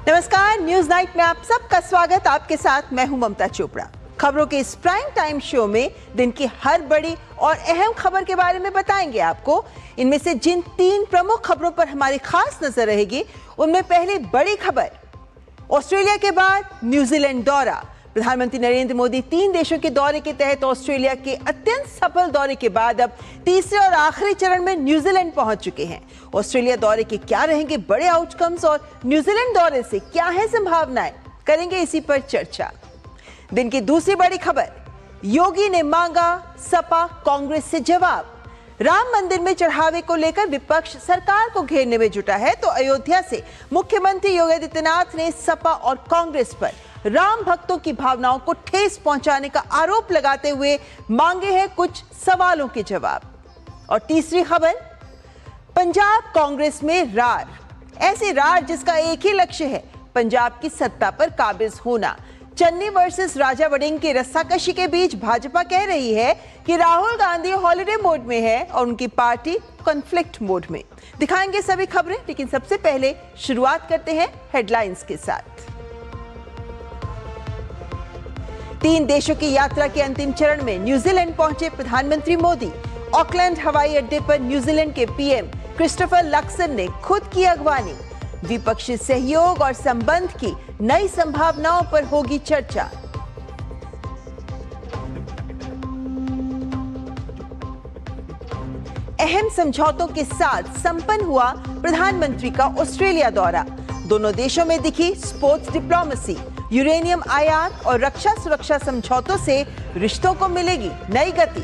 नमस्कार, news night में आप सबका स्वागत। आपके साथ मैं हूं ममता चोपड़ा। खबरों के इस प्राइम टाइम शो में दिन की हर बड़ी और अहम खबर के बारे में बताएंगे आपको। इनमें से जिन 3 प्रमुख खबरों पर हमारी खास नजर रहेगी, उनमें पहली बड़ी खबर, ऑस्ट्रेलिया के बाद न्यूजीलैंड दौरा। प्रधानमंत्री नरेंद्र मोदी 3 देशों के दौरे के तहत ऑस्ट्रेलिया के अत्यंत सफल दौरे के बाद अब तीसरे और आखिरी चरण में न्यूजीलैंड पहुंच चुके हैं। ऑस्ट्रेलिया दौरे के क्या रहेंगे बड़े आउटकम्स और न्यूजीलैंड दौरे से क्या है संभावनाएं, करेंगे इसी पर चर्चा। दिन की दूसरी बड़ी खबर, योगी ने मांगा सपा कांग्रेस से जवाब। राम मंदिर में चढ़ावे को लेकर विपक्ष सरकार को घेरने में जुटा है, तो अयोध्या से मुख्यमंत्री योगी आदित्यनाथ ने सपा और कांग्रेस पर राम भक्तों की भावनाओं को ठेस पहुंचाने का आरोप लगाते हुए मांगे हैं कुछ सवालों के जवाब। और तीसरी खबर, पंजाब कांग्रेस में रार, ऐसी रार जिसका एक ही लक्ष्य है, पंजाब की सत्ता पर काबिज होना। चन्नी वर्सेस राजा वड़िंग की रस्साकशी के बीच भाजपा कह रही है कि राहुल गांधी हॉलिडे मोड में है और उनकी पार्टी कॉन्फ्लिक्ट मोड में। दिखाएंगे सभी खबरें, लेकिन सबसे पहले शुरुआत करते हैं हेडलाइंस के साथ। 3 देशों की यात्रा के अंतिम चरण में न्यूजीलैंड पहुंचे प्रधानमंत्री मोदी। ऑकलैंड हवाई अड्डे पर न्यूजीलैंड के पीएम क्रिस्टोफर लक्सन ने खुद की अगवानी। द्विपक्षीय सहयोग और संबंध की नई संभावनाओं पर होगी चर्चा। अहम समझौतों के साथ संपन्न हुआ प्रधानमंत्री का ऑस्ट्रेलिया दौरा। दोनों देशों में दिखी स्पोर्ट्स डिप्लोमेसी। यूरेनियम आयात और रक्षा सुरक्षा समझौतों से रिश्तों को मिलेगी नई गति।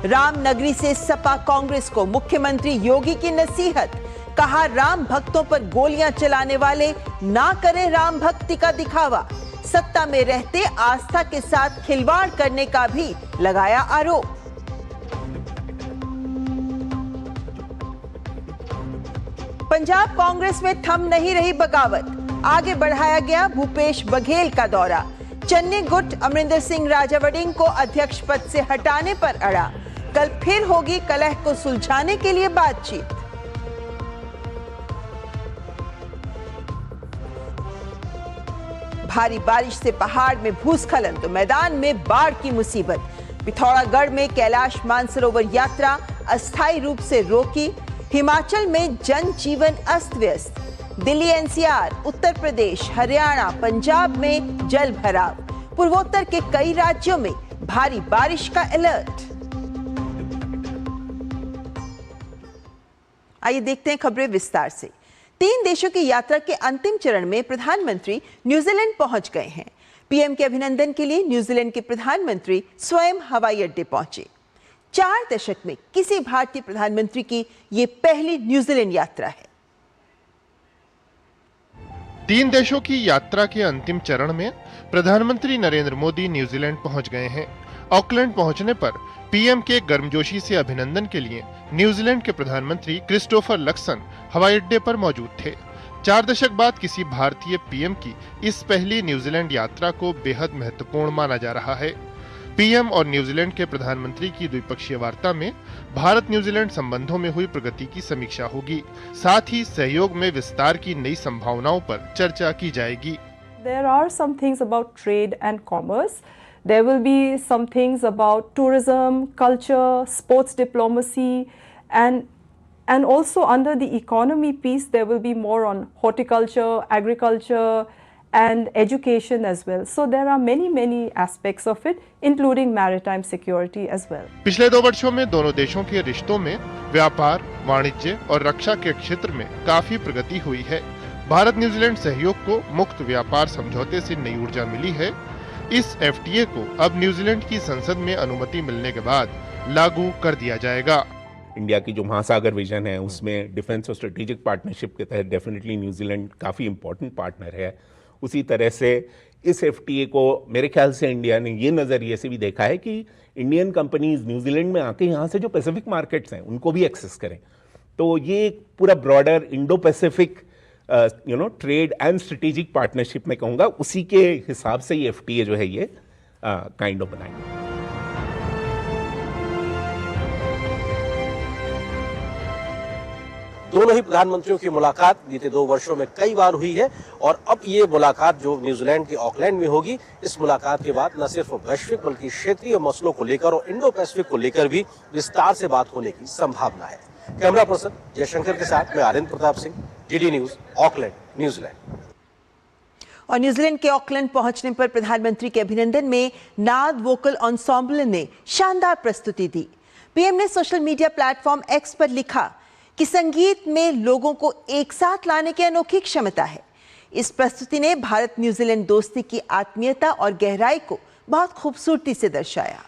रामनगरी से सपा कांग्रेस को मुख्यमंत्री योगी की नसीहत। कहा, राम भक्तों पर गोलियां चलाने वाले ना करें राम भक्ति का दिखावा। सत्ता में रहते आस्था के साथ खिलवाड़ करने का भी लगाया आरोप। पंजाब कांग्रेस में थम नहीं रही बगावत। आगे बढ़ाया गया भूपेश बघेल का दौरा। चन्नी गुट अमरिंदर सिंह राजावड़िंग को अध्यक्ष पद से हटाने पर अड़ा। कल फिर होगी कलह को सुलझाने के लिए बातचीत। भारी बारिश से पहाड़ में भूस्खलन तो मैदान में बाढ़ की मुसीबत। पिथौरागढ़ में कैलाश मानसरोवर यात्रा अस्थायी रूप से रोकी। हिमाचल में जनजीवन अस्त व्यस्त। दिल्ली एनसीआर, उत्तर प्रदेश, हरियाणा, पंजाब में जल भराव। पूर्वोत्तर के कई राज्यों में भारी बारिश का अलर्ट। आइए देखते हैं खबरें विस्तार से। 3 देशों की यात्रा के अंतिम चरण में प्रधानमंत्री न्यूजीलैंड पहुंच गए हैं। पीएम के अभिनंदन के लिए न्यूजीलैंड के प्रधानमंत्री स्वयं हवाई अड्डे पहुंचे। 4 दशक में किसी भारतीय प्रधानमंत्री की यह पहली न्यूजीलैंड यात्रा है। 3 देशों की यात्रा के अंतिम चरण में प्रधानमंत्री नरेंद्र मोदी न्यूजीलैंड पहुंच गए हैं। ऑकलैंड पहुंचने पर पीएम के गर्मजोशी से अभिनंदन के लिए न्यूजीलैंड के प्रधानमंत्री क्रिस्टोफर लक्सन हवाई अड्डे पर मौजूद थे। 4 दशक बाद किसी भारतीय पीएम की इस पहली न्यूजीलैंड यात्रा को बेहद महत्वपूर्ण माना जा रहा है। पीएम और न्यूजीलैंड के प्रधानमंत्री की द्विपक्षीय वार्ता में भारत न्यूजीलैंड संबंधों में हुई प्रगति की समीक्षा होगी। साथ ही सहयोग में विस्तार की नई संभावनाओं पर चर्चा की जाएगी। There are some things about trade and commerce. There will be some things about tourism, culture, sports diplomacy, and also under the economy piece there will be more on horticulture, agriculture, and education as well. So there are many aspects of it, including maritime security as well. पिछले 2 वर्षों में दोनों देशों के रिश्तों में व्यापार, वाणिज्य और रक्षा के क्षेत्र में काफी प्रगति हुई है। भारत न्यूजीलैंड सहयोग को मुक्त व्यापार समझौते से नई ऊर्जा मिली है। इस एफटीए को अब न्यूजीलैंड की संसद में अनुमति मिलने के बाद लागू कर दिया जाएगा। इंडिया की जो महासागर विजन है उसमें डिफेंस और स्ट्रेटेजिक पार्टनरशिप के तहत डेफिनेटली न्यूजीलैंड काफ़ी इंपॉर्टेंट पार्टनर है। उसी तरह से इस एफटीए को मेरे ख्याल से इंडिया ने ये नज़रिए से भी देखा है कि इंडियन कंपनीज न्यूजीलैंड में आके यहाँ से जो पैसिफिक मार्केट्स हैं उनको भी एक्सेस करें। तो ये एक पूरा broader Indo Pacific trade and strategic partnership में कहूँगा, उसी के हिसाब से ये एफटीए जो है ये काइंड ऑफ बनाएंगे। दोनों ही प्रधानमंत्रियों की मुलाकात बीते 2 वर्षों में कई बार हुई है और अब ये मुलाकात जो न्यूजीलैंड के ऑकलैंड में होगी, इस मुलाकात के बाद न सिर्फ वैश्विक बल्कि क्षेत्रीय मसलों को लेकर और इंडो पैसिफिक को लेकर भी विस्तार से बात होने की संभावना है। कैमरा पर्सन जयशंकर के साथ मैं Anand Pratap Singh, DD News, Auckland, New Zealand. और न्यूजीलैंड के ऑकलैंड पहुंचने पर प्रधानमंत्री के अभिनंदन में नाद वोकल एंसेंबल ने शानदार प्रस्तुति दी। पीएम ने सोशल मीडिया प्लेटफॉर्म एक्स पर लिखा कि संगीत में लोगों को एक साथ लाने की अनोखी क्षमता है। इस प्रस्तुति ने भारत न्यूजीलैंड दोस्ती की आत्मीयता और गहराई को बहुत खूबसूरती से दर्शाया।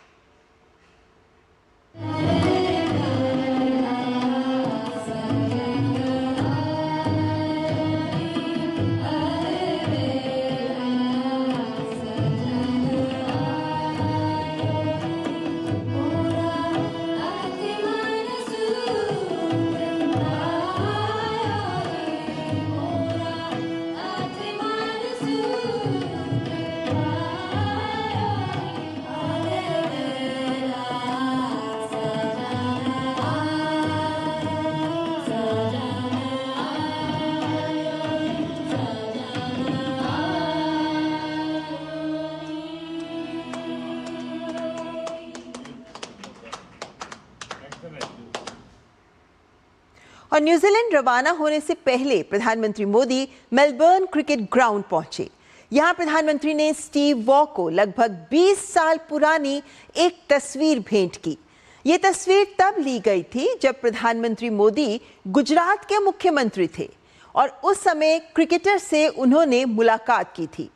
और न्यूजीलैंड रवाना होने से पहले प्रधानमंत्री मोदी मेलबर्न क्रिकेट ग्राउंड पहुंचे। यहां प्रधानमंत्री ने स्टीव वॉ को लगभग 20 साल पुरानी एक तस्वीर भेंट की। ये तस्वीर तब ली गई थी जब प्रधानमंत्री मोदी गुजरात के मुख्यमंत्री थे और उस समय क्रिकेटर से उन्होंने मुलाकात की थी।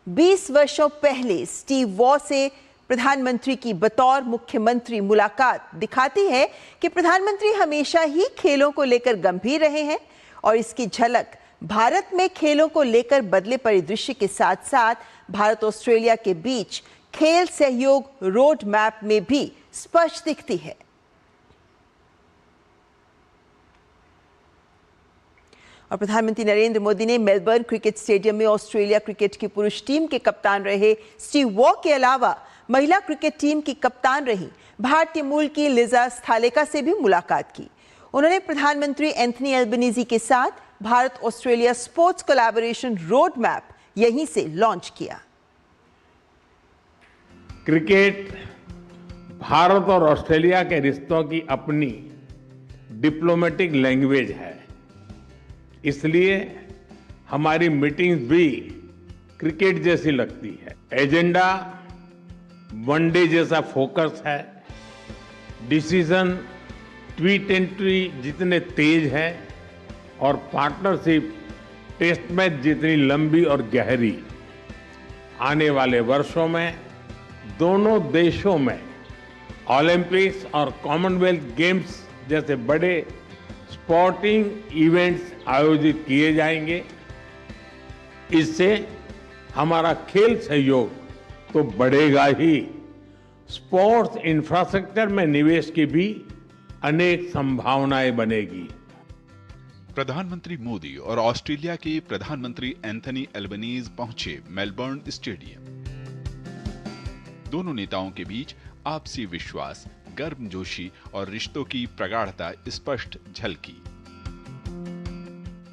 20 वर्षों पहले स्टीव वॉ से प्रधानमंत्री की बतौर मुख्यमंत्री मुलाकात दिखाती है कि प्रधानमंत्री हमेशा ही खेलों को लेकर गंभीर रहे हैं और इसकी झलक भारत में खेलों को लेकर बदले परिदृश्य के साथ साथ भारत ऑस्ट्रेलिया के बीच खेल सहयोग रोड मैप में भी स्पष्ट दिखती है। और प्रधानमंत्री नरेंद्र मोदी ने मेलबर्न क्रिकेट स्टेडियम में ऑस्ट्रेलिया क्रिकेट की पुरुष टीम के कप्तान रहे स्टीव वॉ के अलावा महिला क्रिकेट टीम की कप्तान रही भारतीय मूल की लिजा स्थालेका से भी मुलाकात की। उन्होंने प्रधानमंत्री एंथनी एल्बनीजी के साथ Bharat Australia sports collaboration road map यहीं से लॉन्च किया। क्रिकेट भारत और ऑस्ट्रेलिया के रिश्तों की अपनी डिप्लोमेटिक लैंग्वेज है, इसलिए हमारी मीटिंग्स भी क्रिकेट जैसी लगती है। एजेंडा वनडे जैसा फोकस है, डिसीजन T20 जितने तेज है और पार्टनरशिप टेस्ट मैच जितनी लंबी और गहरी। आने वाले वर्षों में दोनों देशों में ओलंपिक्स और कॉमनवेल्थ गेम्स जैसे बड़े स्पोर्टिंग इवेंट्स आयोजित किए जाएंगे। इससे हमारा खेल सहयोग तो बढ़ेगा ही, स्पोर्ट्स इंफ्रास्ट्रक्चर में निवेश की भी अनेक संभावनाएं बनेगी। प्रधानमंत्री मोदी और ऑस्ट्रेलिया के प्रधानमंत्री एंथनी एल्बनीज पहुंचे मेलबर्न स्टेडियम। दोनों नेताओं के बीच आपसी विश्वास, गर्मजोशी और रिश्तों की प्रगाढ़ता स्पष्ट झलकी।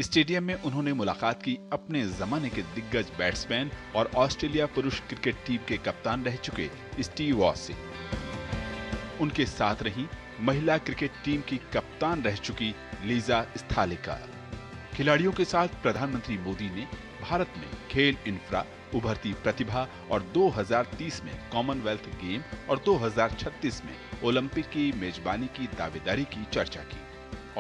स्टेडियम में उन्होंने मुलाकात की अपने जमाने के दिग्गज बैट्समैन और ऑस्ट्रेलिया पुरुष क्रिकेट टीम के कप्तान रह चुके स्टीव वॉ से। उनके साथ रही महिला क्रिकेट टीम की कप्तान रह चुकी लिजा स्थालेका। खिलाड़ियों के साथ प्रधानमंत्री मोदी ने भारत में खेल इंफ्रा, उभरती प्रतिभा और 2030 में कॉमनवेल्थ गेम और 2036 में ओलंपिक की मेजबानी की दावेदारी की चर्चा की।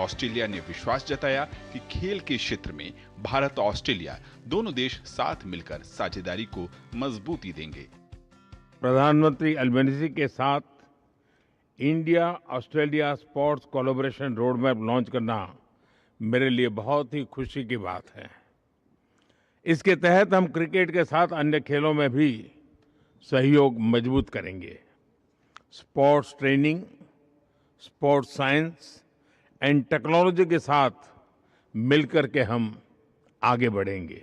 ऑस्ट्रेलिया ने विश्वास जताया कि खेल के क्षेत्र में भारत और ऑस्ट्रेलिया दोनों देश साथ मिलकर साझेदारी को मजबूती देंगे। प्रधानमंत्री एल्बनीजी के साथ India Australia sports collaboration road map launch करना मेरे लिए बहुत ही खुशी की बात है। इसके तहत हम क्रिकेट के साथ अन्य खेलों में भी सहयोग मजबूत करेंगे। Sports training, sports science and technology के साथ मिलकर के हम आगे बढ़ेंगे।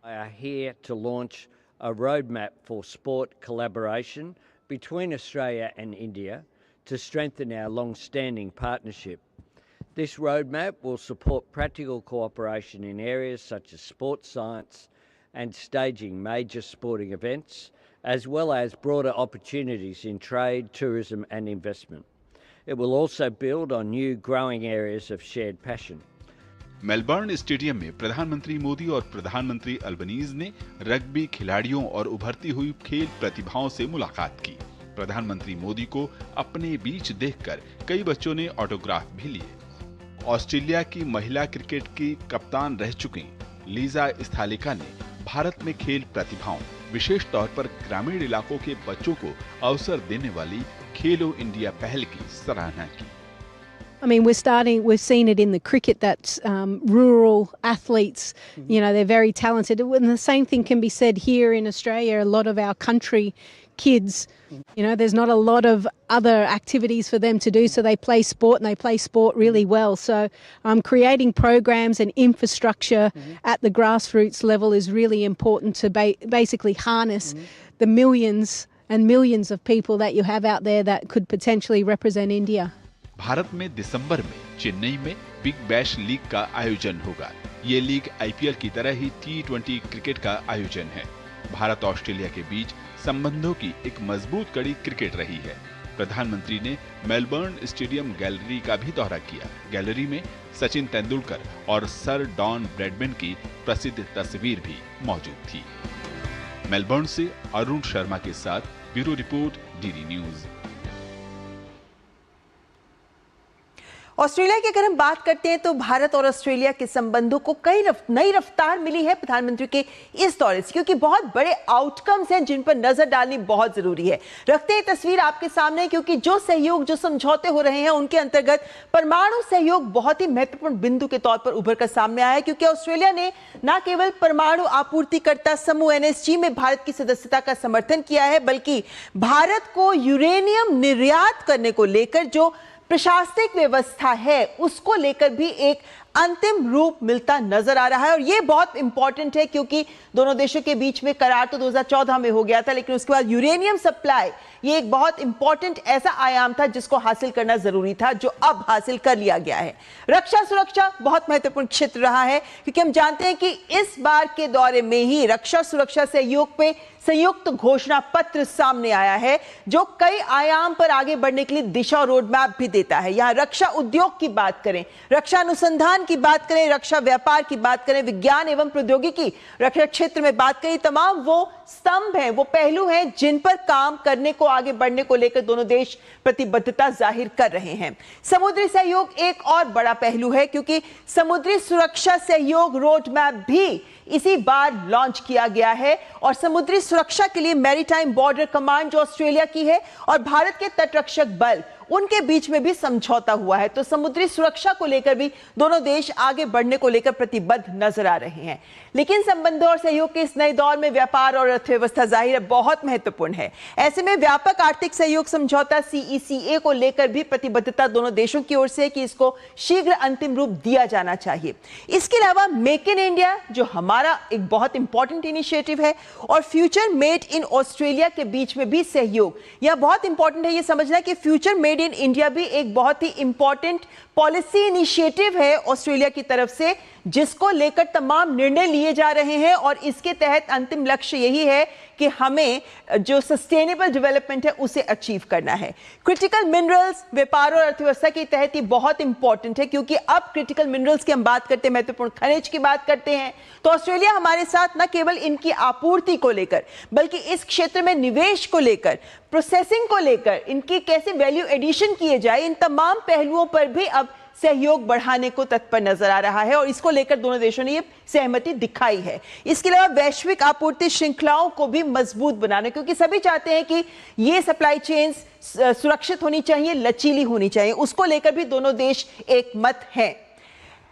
I are here to launch a roadmap for sport collaboration between Australia and India to strengthen our long-standing partnership. This roadmap will support practical cooperation in areas such as sports science and staging major sporting events, as well as broader opportunities in trade, tourism and investment. It will also build on new growing areas of shared passion. Melbourne stadium में प्रधानमंत्री मोदी और प्रधानमंत्री Albanese ने rugby खिलाड़ियों और उभरती हुई खेल प्रतिभाओं से मुलाकात की। प्रधानमंत्री मोदी को अपने बीच देखकर कई बच्चों ने ऑटोग्राफ भी लिए। ऑस्ट्रेलिया की महिला क्रिकेट की कप्तान रह चुकी लीजा स्थलाइका ने भारत में खेल प्रतिभाओं, विशेष तौर पर ग्रामीण इलाकों के बच्चों को अवसर देने वाली खेलो इंडिया पहल की सराहना की। I mean, we've seen it in the cricket, that's rural athletes, you know, they're very talented. And the same thing can be said here in Australia. A lot of our country kids, you know, there's not a lot of other activities for them to do, so they play sport and they play sport really well. So creating programs and infrastructure at the grassroots level is really important to basically harness the millions and millions of people that you have out there that could potentially represent India. Bharat में दिसंबर में चेन्नई में big bash league का आयोजन होगा। ये league IPL की तरह ही T20 cricket का आयोजन है। भारत ऑस्ट्रेलिया के बीच संबंधों की एक मजबूत कड़ी क्रिकेट रही है। प्रधानमंत्री ने मेलबर्न स्टेडियम गैलरी का भी दौरा किया। गैलरी में सचिन तेंदुलकर और सर डॉन ब्रैडमैन की प्रसिद्ध तस्वीर भी मौजूद थी। मेलबर्न से अरुण शर्मा के साथ bureau report, DD news. Australia की अगर हम बात करते हैं तो भारत और ऑस्ट्रेलिया के संबंधों को नई रफ्तार मिली है प्रधानमंत्री के इस दौरे से, क्योंकि बहुत बड़े आउटकम्स हैं जिन पर नजर डालनी बहुत जरूरी है। रखते हैं तस्वीर आपके सामने, क्योंकि जो सहयोग, जो समझौते हो रहे हैं उनके अंतर्गत परमाणु सहयोग बहुत ही महत्वपूर्ण बिंदु के तौर पर उभर कर सामने आया है, क्योंकि ऑस्ट्रेलिया ने न केवल परमाणु आपूर्तिकर्ता समूह NSG में भारत की सदस्यता का समर्थन किया है, बल्कि भारत को यूरेनियम निर्यात करने को लेकर जो प्रशासनिक व्यवस्था है उसको लेकर भी एक अंतिम रूप मिलता नजर आ रहा है। और यह बहुत इंपॉर्टेंट है, क्योंकि दोनों देशों के बीच में करार तो 2014 में हो गया था, लेकिन उसके बाद यूरेनियम सप्लाई ये एक बहुत इंपॉर्टेंट ऐसा आयाम था जिसको हासिल करना जरूरी था, जो अब हासिल कर लिया गया है। रक्षा सुरक्षा बहुत महत्वपूर्ण क्षेत्र रहा है, क्योंकि हम जानते हैं कि इस बार के दौरे में ही रक्षा सुरक्षा सहयोग पे संयुक्त घोषणा पत्र सामने आया है, जो कई आयाम पर आगे बढ़ने के लिए दिशा और रोड मैप भी देता है। यहां रक्षा उद्योग की बात करें, रक्षा अनुसंधान की बात करें, रक्षा व्यापार की बात करें, विज्ञान एवं प्रौद्योगिकी, रक्षा क्षेत्र में बात करें, तमाम वो स्तंभ हैं, वो पहलू हैं जिन पर काम करने को, आगे बढ़ने को लेकर दोनों देश प्रतिबद्धता जाहिर कर रहे हैं। समुद्री सहयोग एक और बड़ा पहलू है, क्योंकि समुद्री सुरक्षा सहयोग रोड मैप भी इसी बार लॉन्च किया गया है, और समुद्री सुरक्षा के लिए मैरीटाइम बॉर्डर कमांड जो ऑस्ट्रेलिया की है और भारत के तटरक्षक बल, उनके बीच में भी समझौता हुआ है। तो समुद्री सुरक्षा को लेकर भी दोनों देश आगे बढ़ने को लेकर प्रतिबद्ध नजर आ रहे हैं। लेकिन संबंधों और सहयोग के इस नए दौर में व्यापार और अर्थव्यवस्था जाहिर है बहुत महत्वपूर्ण है। ऐसे में व्यापक आर्थिक सहयोग समझौता CECA को लेकर भी प्रतिबद्धता दोनों देशों की ओर से कि इसको शीघ्र अंतिम रूप दिया जाना चाहिए। इसके अलावा मेक इन इंडिया जो हमारा एक बहुत इंपॉर्टेंट इनिशिएटिव है, और फ्यूचर मेड इन ऑस्ट्रेलिया के बीच में भी सहयोग, यह बहुत इंपॉर्टेंट है ये समझना कि फ्यूचर मेड इन इंडिया भी एक बहुत ही इंपॉर्टेंट पॉलिसी इनिशिएटिव है ऑस्ट्रेलिया की तरफ से, जिसको लेकर तमाम निर्णय लिए जा रहे हैं। और इसके तहत अंतिम लक्ष्य यही है कि हमें जो सस्टेनेबल डेवलपमेंट है उसे अचीव करना है। क्रिटिकल मिनरल्स व्यापार और अर्थव्यवस्था के तहत ही बहुत इंपॉर्टेंट है, क्योंकि अब क्रिटिकल मिनरल्स की हम बात करते हैं, महत्वपूर्ण खनिज की बात करते हैं, तो ऑस्ट्रेलिया हमारे साथ न केवल इनकी आपूर्ति को लेकर, बल्कि इस क्षेत्र में निवेश को लेकर, प्रोसेसिंग को लेकर, इनकी कैसे वैल्यू एडिशन किए जाए, इन तमाम पहलुओं पर भी अब सहयोग बढ़ाने को तत्पर नजर आ रहा है, और इसको लेकर दोनों देशों ने ये सहमति दिखाई है। इसके अलावा वैश्विक आपूर्ति श्रृंखलाओं को भी मजबूत बनाने, क्योंकि सभी चाहते हैं कि ये सप्लाई चेन्स सुरक्षित होनी चाहिए, लचीली होनी चाहिए, उसको लेकर भी दोनों देश एक मत हैं।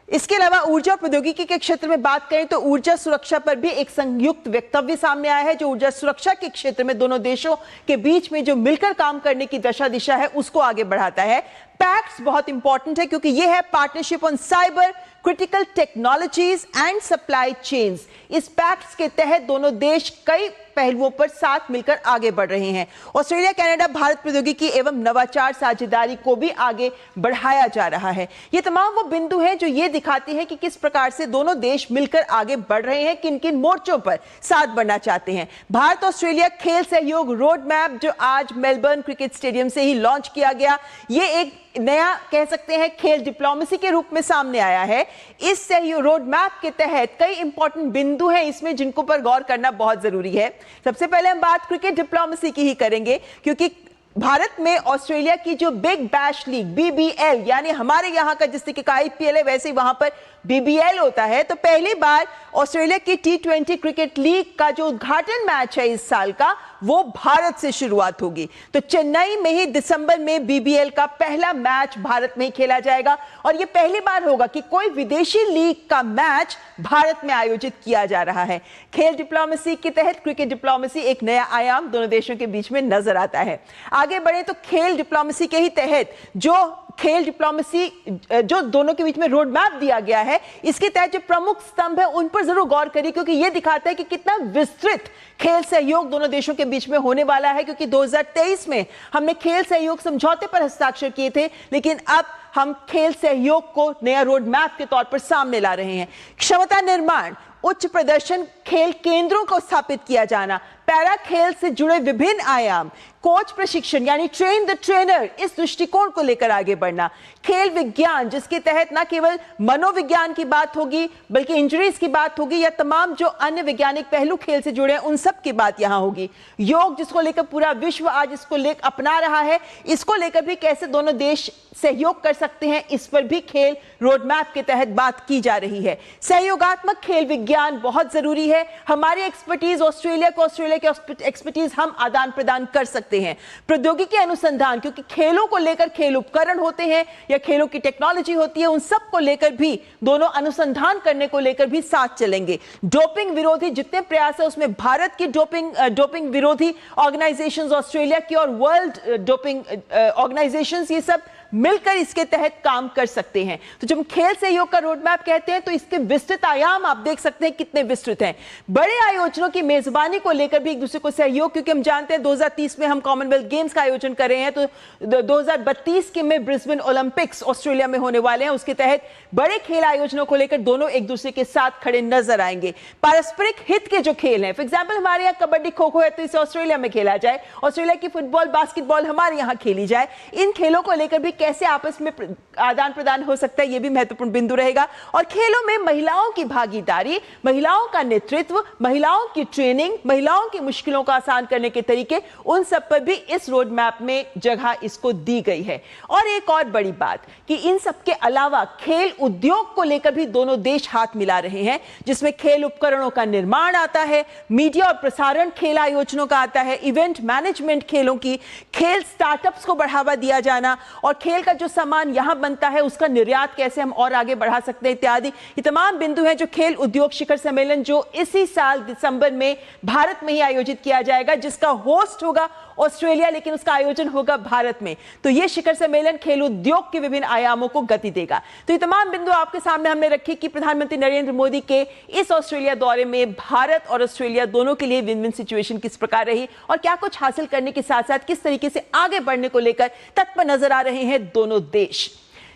इसके अलावा ऊर्जा और प्रौद्योगिकी के क्षेत्र में बात करें तो ऊर्जा सुरक्षा पर भी एक संयुक्त वक्तव्य सामने आया है, जो ऊर्जा सुरक्षा के क्षेत्र में दोनों देशों के बीच में जो मिलकर काम करने की दिशा है उसको आगे बढ़ाता है। पैक्ट्स बहुत इंपॉर्टेंट है क्योंकि यह है partnership on cyber critical technologies and supply chains. इस पैक्ट्स के तहत दोनों देश कई पहलुओं पर साथ मिलकर आगे बढ़ रहे हैं। ऑस्ट्रेलिया कनाडा भारत प्रौद्योगिकी एवं नवाचार साझेदारी को भी आगे बढ़ाया जा रहा है। ये तमाम वो बिंदु हैं जो ये दिखाते हैं कि किस प्रकार से दोनों देश मिलकर आगे बढ़ रहे हैं, किन किन मोर्चों पर साथ बढ़ना चाहते हैं। भारत ऑस्ट्रेलिया खेल सहयोग रोड मैप जो आज मेलबर्न क्रिकेट स्टेडियम से ही लॉन्च किया गया, ये एक नया कह सकते हैं खेल डिप्लोमेसी के रूप में सामने आया है। इस सहयोग रोड मैप के तहत कई इंपॉर्टेंट बिंदु हैं इसमें जिनको पर गौर करना बहुत जरूरी है। सबसे पहले हम बात क्रिकेट डिप्लोमेसी की ही करेंगे क्योंकि भारत में ऑस्ट्रेलिया की जो बिग बैश लीग बीबीएल, यानी हमारे यहां का जिस तरीके का आईपीएल है वैसे ही वहां पर बीबीएल होता है, तो पहली बार ऑस्ट्रेलिया की T20 क्रिकेट लीग का जो उद्घाटन मैच है इस साल का वो भारत से शुरुआत होगी। तो चेन्नई में ही दिसंबर में बीबीएल का पहला मैच भारत में ही खेला जाएगा और यह पहली बार होगा कि कोई विदेशी लीग का मैच भारत में आयोजित किया जा रहा है। खेल डिप्लोमेसी के तहत क्रिकेट डिप्लोमेसी एक नया आयाम दोनों देशों के बीच में नजर आता है। आगे बढ़े तो खेल डिप्लोमेसी के ही तहत जो खेल डिप्लोमेसी जो दोनों के बीच में रोड मैप दिया गया है, इसके तहत जो प्रमुख स्तंभ है उन पर जरूर गौर करिए क्योंकि यह दिखाता है कि कितना विस्तृत खेल सहयोग दोनों देशों के बीच में होने वाला है। क्योंकि 2023 में हमने खेल सहयोग समझौते पर हस्ताक्षर किए थे, लेकिन अब हम खेल सहयोग को नया रोड मैप के तौर पर सामने ला रहे हैं। क्षमता निर्माण, उच्च प्रदर्शन खेल केंद्रों को स्थापित किया जाना, पैरा खेल से जुड़े विभिन्न आयाम, कोच प्रशिक्षण यानी ट्रेन द ट्रेनर, इस दृष्टिकोण को लेकर आगे बढ़ना, खेल विज्ञान जिसके तहत न केवल मनोविज्ञान की बात होगी बल्कि इंजरीज की बात होगी या तमाम जो अन्य वैज्ञानिक पहलू खेल से जुड़े हैं उन सब की बात यहां होगी। योग जिसको लेकर पूरा विश्व आज इसको लेकर अपना रहा है, इसको लेकर भी कैसे दोनों देश सहयोग कर सकते हैं, इस पर भी खेल रोड मैप के तहत बात की जा रही है। सहयोगात्मक खेल विज्ञान बहुत जरूरी है। हमारी एक्सपर्टीज ऑस्ट्रेलिया के एक्सपर्टीज हम आदान प्रदान कर सकते हैं। प्रौद्योगिकी अनुसंधान, क्योंकि खेलों को लेकर खेल उपकरण होते हैं या खेलों की टेक्नोलॉजी होती है, उन सब को लेकर भी दोनों अनुसंधान करने को लेकर भी साथ चलेंगे। डोपिंग विरोधी जितने प्रयास है उसमें भारत की डोपिंग विरोधी ऑर्गेनाइजेशंस, ऑस्ट्रेलिया की और वर्ल्ड डोपिंग ऑर्गेनाइजेशंस, ये सब मिलकर इसके तहत काम कर सकते हैं। तो जब खेल सहयोग का रोड मैप कहते हैं तो इसके विस्तृत आयाम आप देख सकते हैं कितने विस्तृत हैं। बड़े आयोजनों की मेजबानी को लेकर भी एक दूसरे को सहयोग, क्योंकि हम जानते हैं 2030 में हम कॉमनवेल्थ गेम्स का आयोजन कर रहे हैं, तो 2032 के में ब्रिस्बेन ओलंपिक्स ऑस्ट्रेलिया में होने वाले हैं। उसके तहत बड़े खेल आयोजनों को लेकर दोनों एक दूसरे के साथ खड़े नजर आएंगे। पारस्परिक हित के जो खेल हैं, फॉर एग्जाम्पल हमारे यहाँ कबड्डी खो खो है तो इसे ऑस्ट्रेलिया में खेला जाए, ऑस्ट्रेलिया की फुटबॉल बास्केटबॉल हमारे यहाँ खेली जाए। इन खेलों को लेकर भी कैसे आपस में आदान प्रदान हो सकता है, यह भी महत्वपूर्ण बिंदु रहेगा। और खेलों में महिलाओं की भागीदारी, महिलाओं का नेतृत्व, महिलाओं की ट्रेनिंग, महिलाओं की मुश्किलों को आसान करने के तरीके, उन सब पर भी इस रोड मैप में जगह इसको दी गई है। और एक और बड़ी बात कि इन सब के अलावा खेल उद्योग को लेकर भी दोनों देश हाथ मिला रहे हैं, जिसमें खेल उपकरणों का निर्माण आता है, मीडिया और प्रसारण खेल आयोजनों का आता है, इवेंट मैनेजमेंट खेलों की, खेल स्टार्टअप्स को बढ़ावा दिया जाना और खेल का जो सामान यहां बनता है उसका निर्यात कैसे हम और आगे बढ़ा सकते हैं इत्यादि। ये तमाम बिंदु हैं जो खेल उद्योग शिखर सम्मेलन जो इसी साल दिसंबर में भारत में ही आयोजित किया जाएगा, जिसका होस्ट होगा ऑस्ट्रेलिया लेकिन उसका आयोजन होगा भारत में। तो यह शिखर सम्मेलन खेल उद्योग के विभिन्न आयामों को गति देगा। तो ये तमाम बिंदु आपके सामने हमने रखे कि प्रधानमंत्री नरेंद्र मोदी के इस ऑस्ट्रेलिया दौरे में भारत और ऑस्ट्रेलिया दोनों के लिए विन विन सिचुएशन किस प्रकार रही और क्या कुछ हासिल करने के साथ साथ किस तरीके से आगे बढ़ने को लेकर तत्पर नजर आ रहे हैं दोनों देश।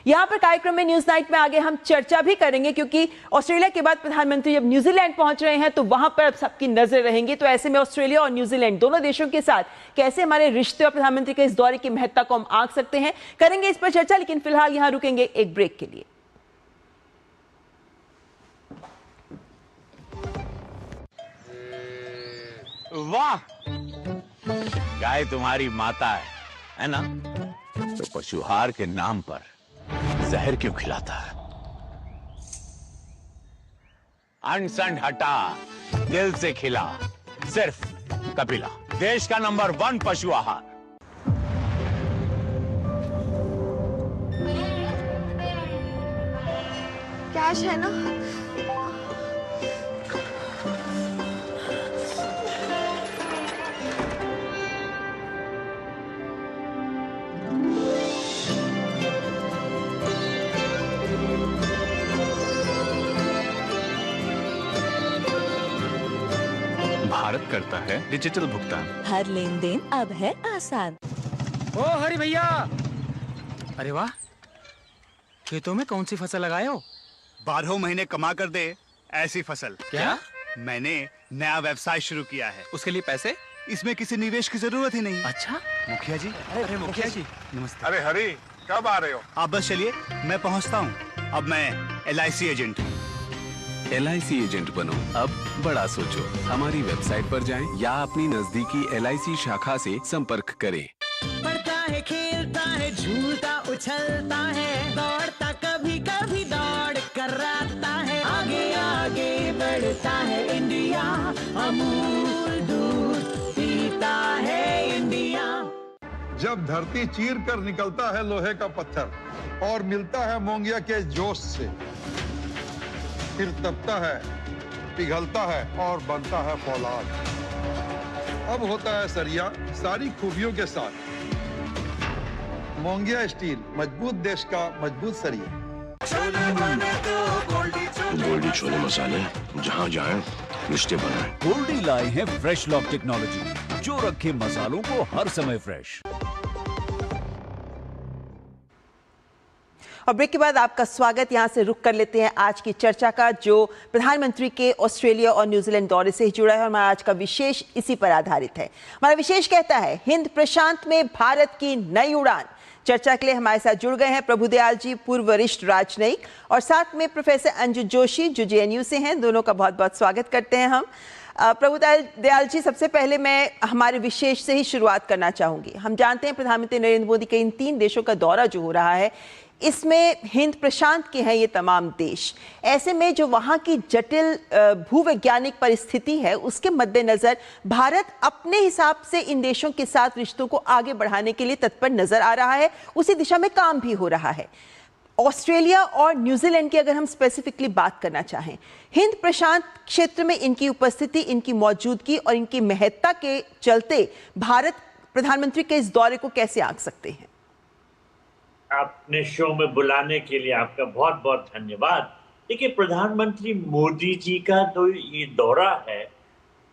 यहां पर कार्यक्रम में न्यूज नाइट में आगे हम चर्चा भी करेंगे, क्योंकि ऑस्ट्रेलिया के बाद प्रधानमंत्री जब न्यूजीलैंड पहुंच रहे हैं तो वहां पर अब सबकी नजर रहेंगी। तो ऐसे में ऑस्ट्रेलिया और न्यूजीलैंड दोनों देशों के साथ कैसे हमारे रिश्ते और प्रधानमंत्री के इस दौरे की महत्ता को हम आंक सकते हैं, करेंगे इस पर चर्चा। लेकिन फिलहाल यहां रुकेंगे एक ब्रेक के लिए। वाह, गाय तुम्हारी माता है ना? तो पशुहार के नाम पर जहर क्यों खिलाता है? अनसंड हटा, दिल से खिला, सिर्फ कपिला, देश का नंबर 1 पशु आहार। कैश है ना? करता है डिजिटल भुगतान। हर लेन देन अब है आसान। ओ हरि भैया, अरे वाह, खेतों में कौन सी फसल लगाए हो? 12 महीने कमा कर दे ऐसी फसल। क्या? मैंने नया व्यवसाय शुरू किया है। उसके लिए पैसे? इसमें किसी निवेश की जरूरत ही नहीं। अच्छा मुखिया जी। अरे मुखिया जी नमस्ते। अरे हरी, कब आ रहे हो? आप बस चलिए, मैं पहुंचता हूं। अब मैं LIC एजेंट हूं। LIC एजेंट बनो, अब बड़ा सोचो। हमारी वेबसाइट पर जाएं या अपनी नजदीकी LIC शाखा से संपर्क करें। पढ़ता है, खेलता है, झूलता उछलता है, दौड़ता कभी कभी दौड़ कराता है, आगे आगे बढ़ता है इंडिया, अमूल दूध पीता है इंडिया। जब धरती चीर कर निकलता है लोहे का पत्थर और मिलता है मोंगिया के जोश से, फिर तपता है, पिघलता है और बनता है फौलाद। अब होता है सरिया सारी खूबियों के साथ। मोंगिया स्टील, मजबूत देश का मजबूत सरिया। गोल्डी छोले मसाले, जहाँ जाएं रिश्ते बनाएं। गोल्डी लाए हैं फ्रेश लॉक टेक्नोलॉजी, जो रखे मसालों को हर समय फ्रेश। और ब्रेक के बाद आपका स्वागत। यहां से रुक कर लेते हैं आज की चर्चा का, जो प्रधानमंत्री के ऑस्ट्रेलिया और न्यूजीलैंड दौरे से जुड़ा है और हमारा आज का विशेष इसी पर आधारित है। हमारा विशेष कहता है हिंद प्रशांत में भारत की नई उड़ान। चर्चा के लिए हमारे साथ जुड़ गए हैं प्रभुदयाल जी, पूर्व वरिष्ठ राजनयिक, और साथ में प्रोफेसर अंजू जोशी जो JNU से हैं। दोनों का बहुत बहुत स्वागत करते हैं हम। प्रभुदयाल जी, सबसे पहले मैं हमारे विशेष से ही शुरुआत करना चाहूंगी। हम जानते हैं प्रधानमंत्री नरेंद्र मोदी के इन 3 देशों का दौरा जो हो रहा है, इसमें हिंद प्रशांत के हैं ये तमाम देश। ऐसे में जो वहाँ की जटिल भूवैज्ञानिक परिस्थिति है, उसके मद्देनज़र भारत अपने हिसाब से इन देशों के साथ रिश्तों को आगे बढ़ाने के लिए तत्पर नजर आ रहा है, उसी दिशा में काम भी हो रहा है। ऑस्ट्रेलिया और न्यूजीलैंड की अगर हम स्पेसिफिकली बात करना चाहें, हिंद प्रशांत क्षेत्र में इनकी उपस्थिति, इनकी मौजूदगी और इनकी महत्ता के चलते भारत प्रधानमंत्री के इस दौरे को कैसे आंक सकते हैं? अपने शो में बुलाने के लिए आपका बहुत बहुत धन्यवाद। देखिए, प्रधानमंत्री मोदी जी का जो ये दौरा है,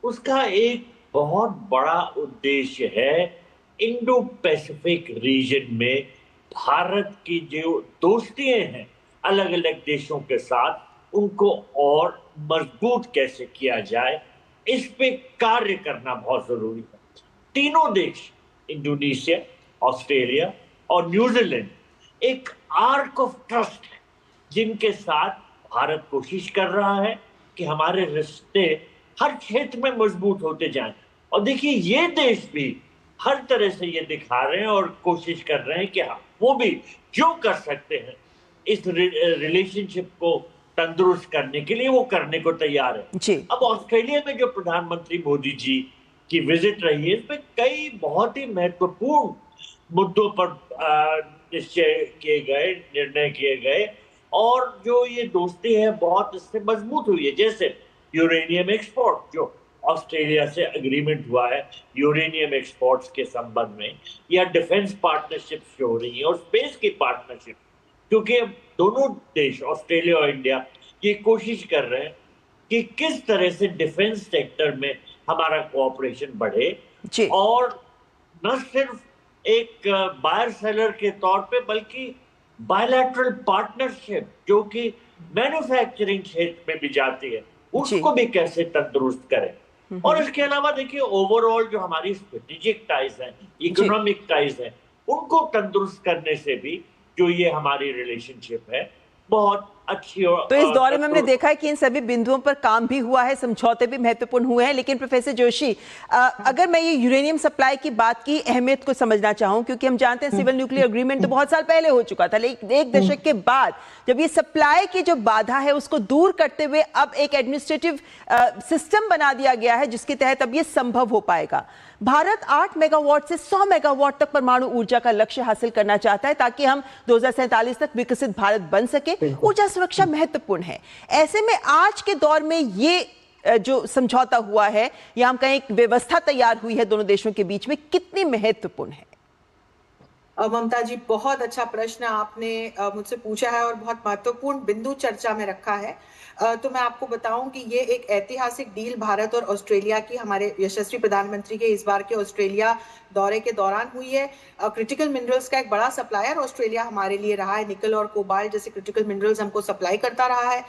उसका एक बहुत बड़ा उद्देश्य है इंडो पैसिफिक रीजन में भारत की जो दोस्तियां हैं अलग अलग देशों के साथ, उनको और मजबूत कैसे किया जाए, इस पे कार्य करना बहुत जरूरी है। तीनों देश, इंडोनेशिया, ऑस्ट्रेलिया और न्यूजीलैंड, एक आर्क ऑफ ट्रस्ट है जिनके साथ भारत कोशिश कर रहा है कि हमारे रिश्ते हर क्षेत्र में मजबूत होते जाएं। और देखिए, ये देश भी हर तरह से ये दिखा रहे हैं और कोशिश कर रहे हैं कि वो भी जो कर सकते हैं इस रिलेशनशिप को तंदुरुस्त करने के लिए, वो करने को तैयार है। अब ऑस्ट्रेलिया में जो प्रधानमंत्री मोदी जी की विजिट रही है, इसमें कई बहुत ही महत्वपूर्ण मुद्दों पर निश्चय किए गए, निर्णय किए गए, और जो ये दोस्ती है बहुत इससे मजबूत हुई है। जैसे यूरेनियम एक्सपोर्ट, जो ऑस्ट्रेलिया से एग्रीमेंट हुआ है यूरेनियम एक्सपोर्ट्स के संबंध में, या डिफेंस पार्टनरशिप्स जो हो रही है और स्पेस की पार्टनरशिप, क्योंकि दोनों देश ऑस्ट्रेलिया और इंडिया ये कोशिश कर रहे हैं कि किस तरह से डिफेंस सेक्टर में हमारा कोऑपरेशन बढ़े, और न सिर्फ एक बायर सेलर के तौर पे, बल्कि बायलैटरल पार्टनरशिप जो कि मैन्युफैक्चरिंग क्षेत्र में भी जाती है, उसको भी कैसे तंदुरुस्त करें। और इसके अलावा देखिए, ओवरऑल जो हमारी स्ट्रेटेजिक टाइज हैं, इकोनॉमिक टाइज हैं, उनको तंदुरुस्त करने से भी जो ये हमारी रिलेशनशिप है बहुत अच्छी। और तो इस दौरे में हमने देखा है कि इन सभी बिंदुओं पर काम भी हुआ है, समझौते भी महत्वपूर्ण हुए हैं। लेकिन प्रोफेसर जोशी, अगर मैं ये यूरेनियम सप्लाई की बात की अहमियत को समझना चाहूं, क्योंकि हम जानते हैं सिविल न्यूक्लियर एग्रीमेंट तो बहुत साल पहले हो चुका था, लेकिन 1 दशक के बाद जब ये सप्लाई की जो बाधा है उसको दूर करते हुए अब एक एडमिनिस्ट्रेटिव सिस्टम बना दिया गया है, जिसके तहत अब ये संभव हो पाएगा। भारत 8 मेगावाट से 100 मेगावाट तक परमाणु ऊर्जा का लक्ष्य हासिल करना चाहता है, ताकि हम 2047 तक विकसित भारत बन सके। ऊर्जा सुरक्षा महत्वपूर्ण है। ऐसे में आज के दौर में ये जो समझौता हुआ है, या हम कहें एक व्यवस्था तैयार हुई है दोनों देशों के बीच में, कितनी महत्वपूर्ण है? ममता जी, बहुत अच्छा प्रश्न आपने मुझसे पूछा है और बहुत महत्वपूर्ण बिंदु चर्चा में रखा है। तो मैं आपको बताऊं कि ये एक ऐतिहासिक डील भारत और ऑस्ट्रेलिया की हमारे यशस्वी प्रधानमंत्री के इस बार के ऑस्ट्रेलिया दौरे के दौरान हुई है। क्रिटिकल मिनरल्स का एक बड़ा सप्लायर ऑस्ट्रेलिया हमारे लिए रहा है। निकल और कोबाल्ट जैसे क्रिटिकल मिनरल्स हमको सप्लाई करता रहा है।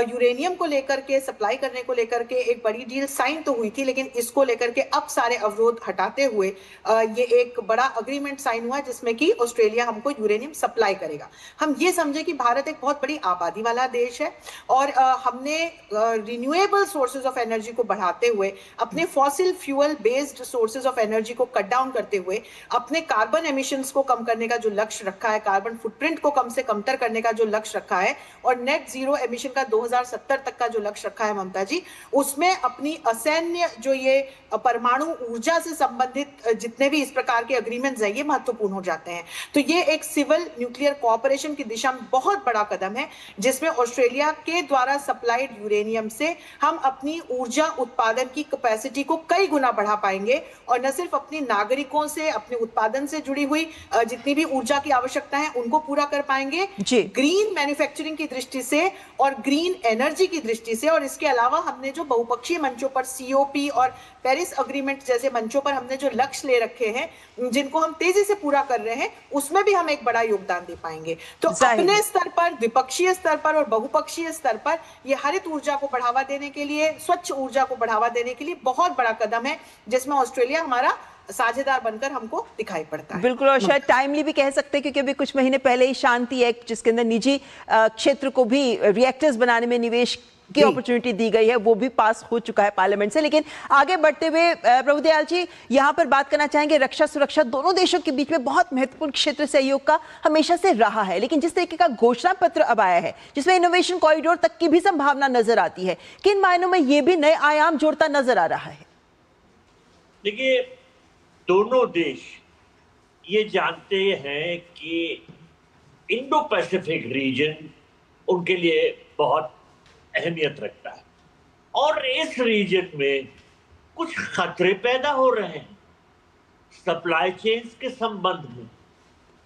यूरेनियम को लेकर के, सप्लाई करने को लेकर के एक बड़ी डील साइन तो हुई थी, लेकिन इसको लेकर के अब सारे अवरोध हटाते हुए ये एक बड़ा अग्रीमेंट साइन हुआ जिसमें कि ऑस्ट्रेलिया हमको यूरेनियम सप्लाई करेगा। हम ये समझे कि भारत एक बहुत बड़ी आबादी वाला देश है और हमने रिन्यूएबल सोर्सेज ऑफ एनर्जी को बढ़ाते हुए, अपने fossil fuel based sources of energy को कट डाउन करते हुए, अपने कार्बन एमिशंस को कम करने का जो लक्ष्य रखा है, कार्बन फुटप्रिंट को कम से कमतर करने का जो लक्ष्य रखा है और नेट जीरो एमिशन का 2070 तक का जो लक्ष्य रखा है ममता जी, उसमें अपनी असैन्य जो ये परमाणु ऊर्जा से संबंधित जितने भी इस प्रकार के अग्रीमेंट्स हैं ये महत्वपूर्ण हो जाते हैं। तो ये एक सिविल न्यूक्लियर कोऑपरेशन की दिशा में बहुत बड़ा कदम है जिसमें ऑस्ट्रेलिया के द्वारा सप्लाइड यूरेनियम से हम अपनी ऊर्जा उत्पादन की कैपेसिटी को कई गुना बढ़ा पाएंगे और न सिर्फ अपने नागरिकों से, अपने उत्पादन से जुड़ी हुई जितनी भी ऊर्जा की आवश्यकता है उनको पूरा कर पाएंगे, ग्रीन मैन्युफैक्चरिंग की दृष्टि से और ग्रीन एनर्जी की दृष्टि से। और इसके अलावा हमने जो बहुपक्षीय मंचों पर सीओपी और पेरिस अग्रीमेंट जैसे मंचों पर हमने जो लक्ष्य ले रखे हैं जिनको हम तेजी से पूरा कर रहे हैं, उसमें भी हम एक बड़ा योगदान दे पाएंगे। तो अपने स्तर पर, द्विपक्षीय स्तर पर और बहुपक्षीय स्तर पर ये हरित ऊर्जा को बढ़ावा देने के लिए, स्वच्छ ऊर्जा को बढ़ावा देने के लिए बहुत बड़ा कदम है जिसमें ऑस्ट्रेलिया हमारा साझेदार बनकर हमको दिखाई पड़ता है। बिल्कुल, और शायद टाइमली भी कह सकते हैं क्योंकि अभी कुछ महीने पहले ही शांति एक्ट जिसके अंदर निजी क्षेत्र को भी रिएक्टर्स बनाने में निवेश की अपॉर्चुनिटी दी गई है, वो भी पास हो चुका है पार्लियामेंट से। लेकिन आगे बढ़ते हुए प्रभुदयाल जी यहाँ पर बात करना चाहेंगे, रक्षा सुरक्षा दोनों देशों के बीच में बहुत महत्वपूर्ण क्षेत्र सहयोग का हमेशा से रहा है, लेकिन जिस तरीके का घोषणा पत्र अब आया है जिसमें इनोवेशन कॉरिडोर तक की भी संभावना नजर आती है, किन मायनों में ये भी नए आयाम जोड़ता नजर आ रहा है? देखिए, दोनों देश ये जानते हैं कि इंडो पैसिफिक रीजन उनके लिए बहुत अहमियत रखता है और इस रीजन में कुछ खतरे पैदा हो रहे हैं सप्लाई चेन्स के संबंध में,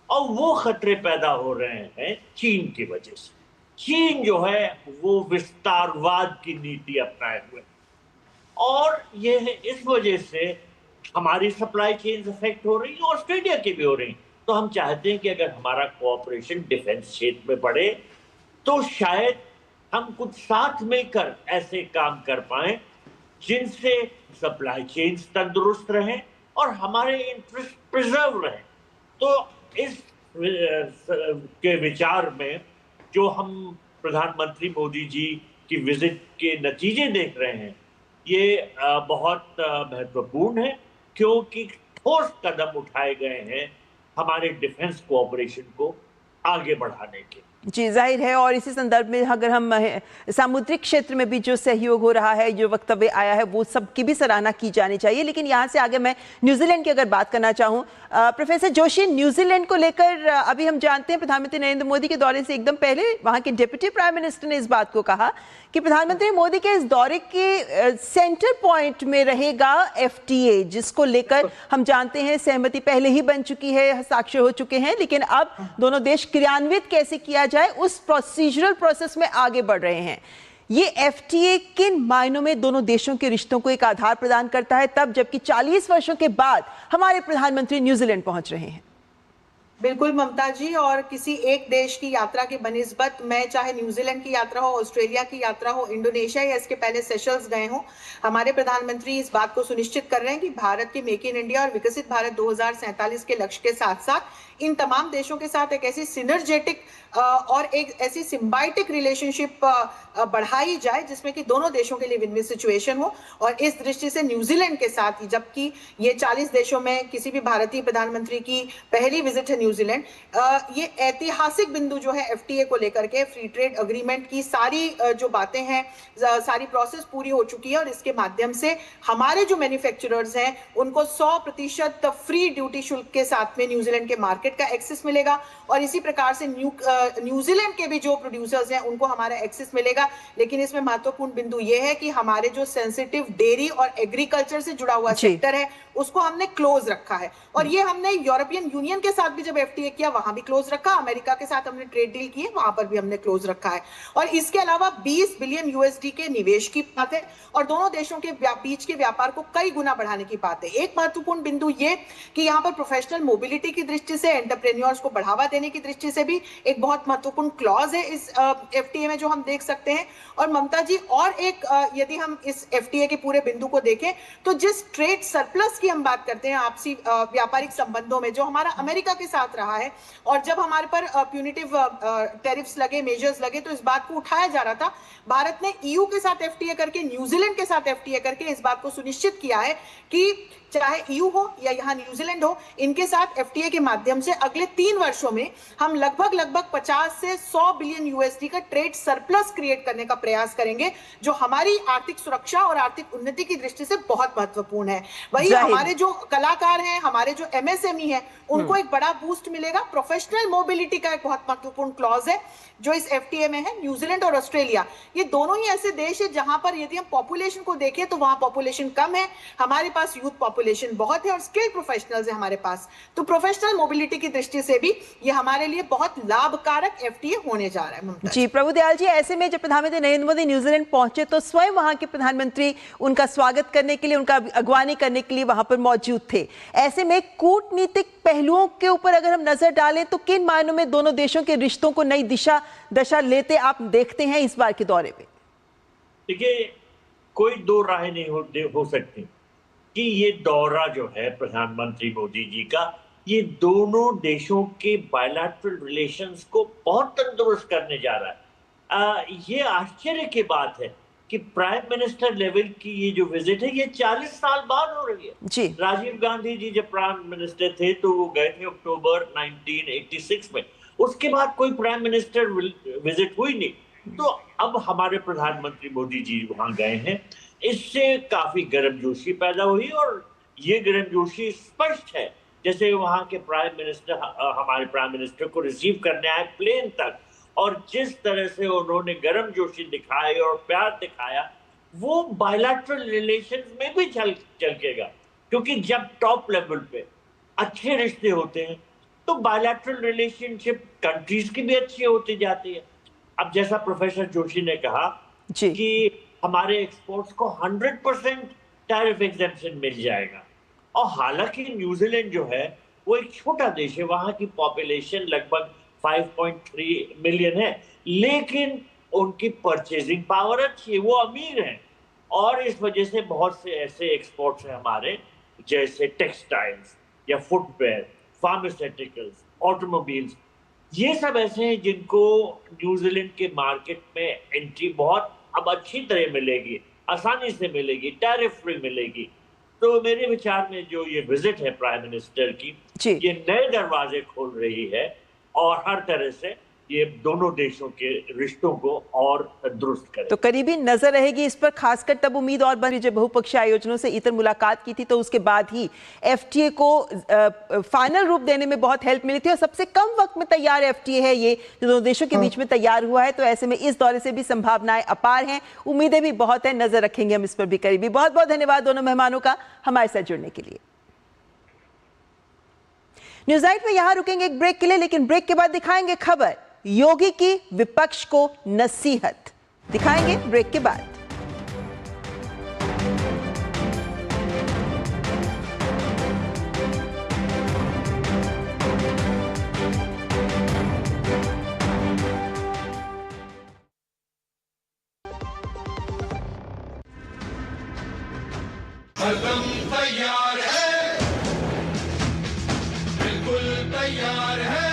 और वो खतरे पैदा हो रहे हैं चीन की वजह से। चीन जो है वो विस्तारवाद की नीति अपनाए हुए और ये इस वजह से हमारी सप्लाई चेन्स अफेक्ट हो रही है, ऑस्ट्रेलिया की भी हो रही। तो हम चाहते हैं कि अगर हमारा कोऑपरेशन डिफेंस क्षेत्र में बढ़े तो शायद हम कुछ साथ मिलकर ऐसे काम कर पाएं जिनसे सप्लाई चेन्स तंदुरुस्त रहें और हमारे इंटरेस्ट प्रिजर्व रहें। तो इस के विचार में जो हम प्रधानमंत्री मोदी जी की विजिट के नतीजे देख रहे हैं ये बहुत महत्वपूर्ण है क्योंकि ठोस कदम उठाए गए हैं हमारे डिफेंस कोऑपरेशन को आगे बढ़ाने के। जी, जाहिर है। और इसी संदर्भ में अगर हम सामुद्रिक क्षेत्र में भी जो सहयोग हो रहा है, जो वक्तव्य आया है, वो सबकी भी सराहना की जानी चाहिए। लेकिन यहाँ से आगे मैं न्यूजीलैंड की अगर बात करना चाहूँ, प्रोफेसर जोशी, न्यूजीलैंड को लेकर अभी हम जानते हैं प्रधानमंत्री नरेंद्र मोदी के दौरे से एकदम पहले वहाँ के डिप्टी प्राइम मिनिस्टर ने इस बात को कहा कि प्रधानमंत्री मोदी के इस दौरे के सेंटर पॉइंट में रहेगा FTA, जिसको लेकर हम जानते हैं सहमति पहले ही बन चुकी है, हस्ताक्षर हो चुके हैं, लेकिन अब दोनों देश क्रियान्वित कैसे किया जाए उस प्रोसीजरल प्रोसेस में आगे बढ़ रहे हैं। ये FTA किन मायनों में दोनों देशों के रिश्तों को एक आधार प्रदान करता है, तब जबकि 40 वर्षों के बाद हमारे प्रधानमंत्री न्यूजीलैंड पहुंच रहे हैं? बिल्कुल ममता जी, और किसी एक देश की यात्रा के बनिस्बत मैं चाहे न्यूजीलैंड की यात्रा हो, ऑस्ट्रेलिया की यात्रा हो, इंडोनेशिया या इसके पहले सेशल्स गए हों, हमारे प्रधानमंत्री इस बात को सुनिश्चित कर रहे हैं कि भारत के मेक इन इंडिया और विकसित भारत 2047 के लक्ष्य के साथ साथ इन तमाम देशों के साथ एक ऐसी सिनर्जेटिक और एक ऐसी सिम्बायोटिक रिलेशनशिप बढ़ाई जाए जिसमें कि दोनों देशों के लिए विन विन सिचुएशन हो। और इस दृष्टि से न्यूजीलैंड के साथ, जबकि ये 40 देशों में किसी भी भारतीय प्रधानमंत्री की पहली विजिट है न्यूजीलैंड, ये ऐतिहासिक बिंदु जो है FTA को लेकर के, फ्री ट्रेड अग्रीमेंट की सारी जो बातें हैं, सारी प्रोसेस पूरी हो चुकी है और इसके माध्यम से हमारे जो मैन्युफैक्चरर्स हैं उनको 100% फ्री ड्यूटी शुल्क के साथ में न्यूजीलैंड के मार्केट का एक्सेस मिलेगा और इसी प्रकार से न्यूजीलैंड के भी जो प्रोड्यूसर्स हैं उनको हमारा एक्सेस मिलेगा। लेकिन इसमें महत्वपूर्ण बिंदु यह है कि हमारे जो सेंसिटिव डेयरी और एग्रीकल्चर से जुड़ा हुआ सेक्टर है उसको हमने क्लोज रखा है और ये हमने यूरोपियन यूनियन के साथ भी जब एफटीए किया वहां भी क्लोज रखा, अमेरिका के साथ हमने ट्रेड डील की है वहां पर भी हमने क्लोज रखा है, और इसके अलावा 20 बिलियन यूएसडी के निवेश की बात है और दोनों देशों के बीच के व्यापार को कई गुना बढ़ाने की बात है। एक महत्वपूर्ण बिंदु ये कि यहाँ पर प्रोफेशनल मोबिलिटी की दृष्टि से, एंटरप्रेन्योर्स को बढ़ावा देने की दृष्टि से भी एक बहुत महत्वपूर्ण क्लॉज है इस एफटीए में जो हम देख सकते हैं। और ममता जी, और एक यदि हम इस एफटीए के पूरे बिंदु को देखें तो जिस ट्रेड सरप्लस की हम बात करते हैं आपसी व्यापारिक संबंधों में जो हमारा अमेरिका के साथ रहा है, और जब हमारे पर प्यूनिटिव टैरिफ्स लगे, मेजर्स लगे, तो इस बात को उठाया जा रहा था। भारत ने ईयू के साथ एफटीए करके, न्यूजीलैंड के साथ एफटीए करके इस बात को सुनिश्चित किया है कि चाहे ईयू हो या यहाँ न्यूजीलैंड हो, इनके साथ एफटीए के माध्यम से अगले 3 वर्षों में हम लगभग 50 से 100 बिलियन यूएसडी का ट्रेड सरप्लस क्रिएट करने का प्रयास करेंगे, जो हमारी आर्थिक सुरक्षा और आर्थिक उन्नति की दृष्टि से बहुत महत्वपूर्ण है। वही हमारे जो कलाकार हैं, हमारे जो एमएसएमई हैं, उनको एक बड़ा बूस्ट मिलेगा। प्रोफेशनल मोबिलिटी का एक बहुत महत्वपूर्ण क्लॉज है जो इस एफटीए में है। न्यूजीलैंड और ऑस्ट्रेलिया, ये दोनों ही ऐसे देश है जहां पर यदि हम पॉपुलेशन को देखें तो वहां पॉपुलेशन कम है, हमारे पास यूथ पॉपुलेशन बहुत है और स्किल्ड प्रोफेशनल्स है हमारे पास। तो प्रोफेशनल मोबिलिटी की दृष्टि से भी ये हमारे लिए बहुत लाभकारक एफटीए होने जा रहा है। जी प्रभुदयाल जी, ऐसे में जब प्रधानमंत्री नरेंद्र मोदी न्यूजीलैंड पहुंचे तो स्वयं वहां के प्रधानमंत्री उनका स्वागत करने के लिए, उनका अगवानी करने के लिए वहां पर मौजूद थे। ऐसे में कूटनीतिक पहलुओं के ऊपर अगर हम नजर डालें तो किन मायनों में दोनों देशों के रिश्तों को नई दशा लेते आप देखते हैं इस बार के दौरे पे? देखिए, कोई दो राहें नहीं हो सकती कि ये दौरा जो है प्रधानमंत्री मोदी जी का, ये दोनों देशों के बायलैटरल रिलेशंस को बहुत तंदुरुस्त करने जा रहा है। ये आश्चर्य की बात है कि प्राइम मिनिस्टर लेवल की ये जो विजिट है ये 40 साल बाद हो रही है। जी। राजीव गांधी जी जब प्राइम मिनिस्टर थे तो वो गए थे अक्टूबर 1986 में, उसके बाद कोई प्राइम मिनिस्टर विजिट हुई नहीं। तो अब हमारे प्रधानमंत्री मोदी जी वहां गए हैं, इससे काफी गर्मजोशी पैदा हुई और ये गर्मजोशी स्पष्ट है। जैसे वहां के प्राइम मिनिस्टर हमारे प्राइम मिनिस्टर को रिसीव करने आए प्लेन तक, और जिस तरह से उन्होंने गर्मजोशी दिखाई और प्यार दिखाया, वो बायलैटरल रिलेशंस में भी झलकेगा। क्योंकि जब टॉप लेवल पे अच्छे रिश्ते होते हैं तो बायलैटरल रिलेशनशिप कंट्रीज की भी अच्छी होती जाती है। अब जैसा प्रोफेसर जोशी ने कहा कि हमारे एक्सपोर्ट्स को 100% टैरिफ एग्जेम्पशन मिल जाएगा, और हालांकि न्यूजीलैंड जो है वो एक छोटा देश है, वहां की पॉपुलेशन लगभग 5.3 मिलियन है, लेकिन उनकी परचेजिंग पावर अच्छी है, वो अमीर हैं, और इस वजह से बहुत से ऐसे एक्सपोर्ट्स हैं हमारे, जैसे टेक्सटाइल्स या फुटवेयर, फार्मास्यूटिकल्स, ऑटोमोबाइल्स, ये सब ऐसे हैं जिनको न्यूजीलैंड के मार्केट में एंट्री बहुत अब अच्छी तरह मिलेगी, आसानी से मिलेगी, टैरिफ फ्री मिलेगी। तो मेरे विचार में जो ये विजिट है प्राइम मिनिस्टर की, ये नए दरवाजे खोल रही है और हर तरह से ये दोनों देशों के रिश्तों को और दुरुस्त करे। तो करीबी नजर रहेगी इस पर, खासकर तब उम्मीद और बनी जब बहुपक्षीय आयोजनों से इतर मुलाकात की थी, तो उसके बाद ही एफटीए को फाइनल रूप देने में बहुत हेल्प मिली थी, और सबसे कम वक्त में तैयार एफटीए है ये जो दोनों देशों के बीच में तैयार हुआ है। तो ऐसे में इस दौरे से भी संभावनाएं अपार हैं, उम्मीदें भी बहुत है, नजर रखेंगे हम इस पर भी करीबी। बहुत बहुत धन्यवाद दोनों मेहमानों का हमारे साथ जुड़ने के लिए। न्यूज़नाइट में यहां रुकेंगे एक ब्रेक के लिए, लेकिन ब्रेक के बाद दिखाएंगे खबर योगी की विपक्ष को नसीहत, दिखाएंगे ब्रेक के बाद। कदम तैयार है, बिल्कुल तैयार है,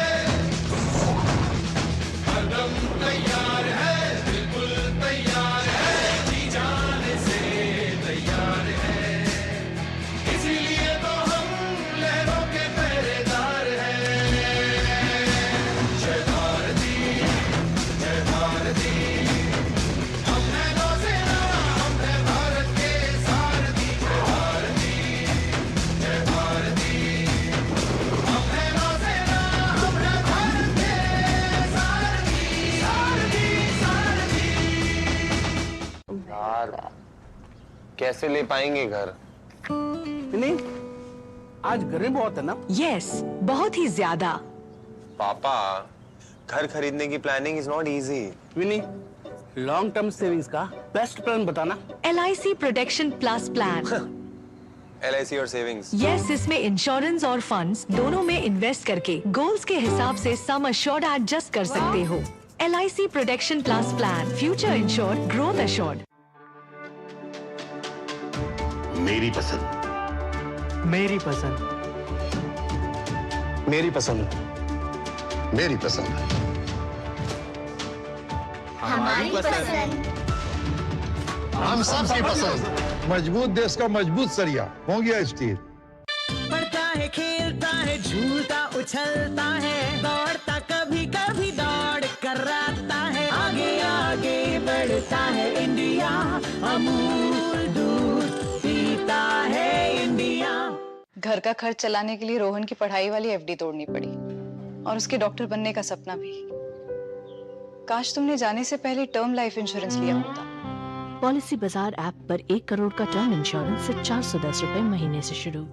कदम तैयार है, बिल्कुल तैयार है, जी जाने से तैयार है, इसीलिए तो हम लहरों के पहरेदार हैं। जय भारती, जय भारती, हम है नौसेना, हम है भारत के सारथी। जय भारती, जय भारती, हम है नौसेना, हम है भारत के सारथी, सारथी, सारथी। यार कैसे ले पाएंगे घर? नहीं, आज गर्मी बहुत है ना? यस, बहुत ही ज्यादा। पापा, घर खरीदने की planning is not easy. Vini, long term savings का बेस्ट प्लान बताना। LIC protection plus plan. LIC और सेविंग्स। यस, इसमें इंश्योरेंस और फंड्स दोनों में इन्वेस्ट करके गोल्स के हिसाब से सम अश्योर्ड एडजस्ट कर सकते हो। LIC protection plus plan, future insured, growth assured. मेरी पसंद। मेरी पसंद। मेरी पसंद। मेरी पसंद। हमारी पसंद। हम सबकी पसंद। मजबूत देश का मजबूत सरिया होंगे स्टील। पढ़ता है, खेलता है, झूलता उछलता है, दौड़ता कभी कभी दौड़ कराता है, आगे आगे बढ़ता है इंडिया, अमूल दूध पीता है इंडिया। घर का खर्च चलाने के लिए रोहन की पढ़ाई वाली FD तोड़नी पड़ी और उसके डॉक्टर बनने का सपना भी। काश तुमने जाने से पहले टर्म लाइफ इंश्योरेंस लिया होता। पॉलिसी बाजार ऐप पर 1 करोड़ का टर्म इंश्योरेंस सिर्फ 410 रुपए महीने से शुरू।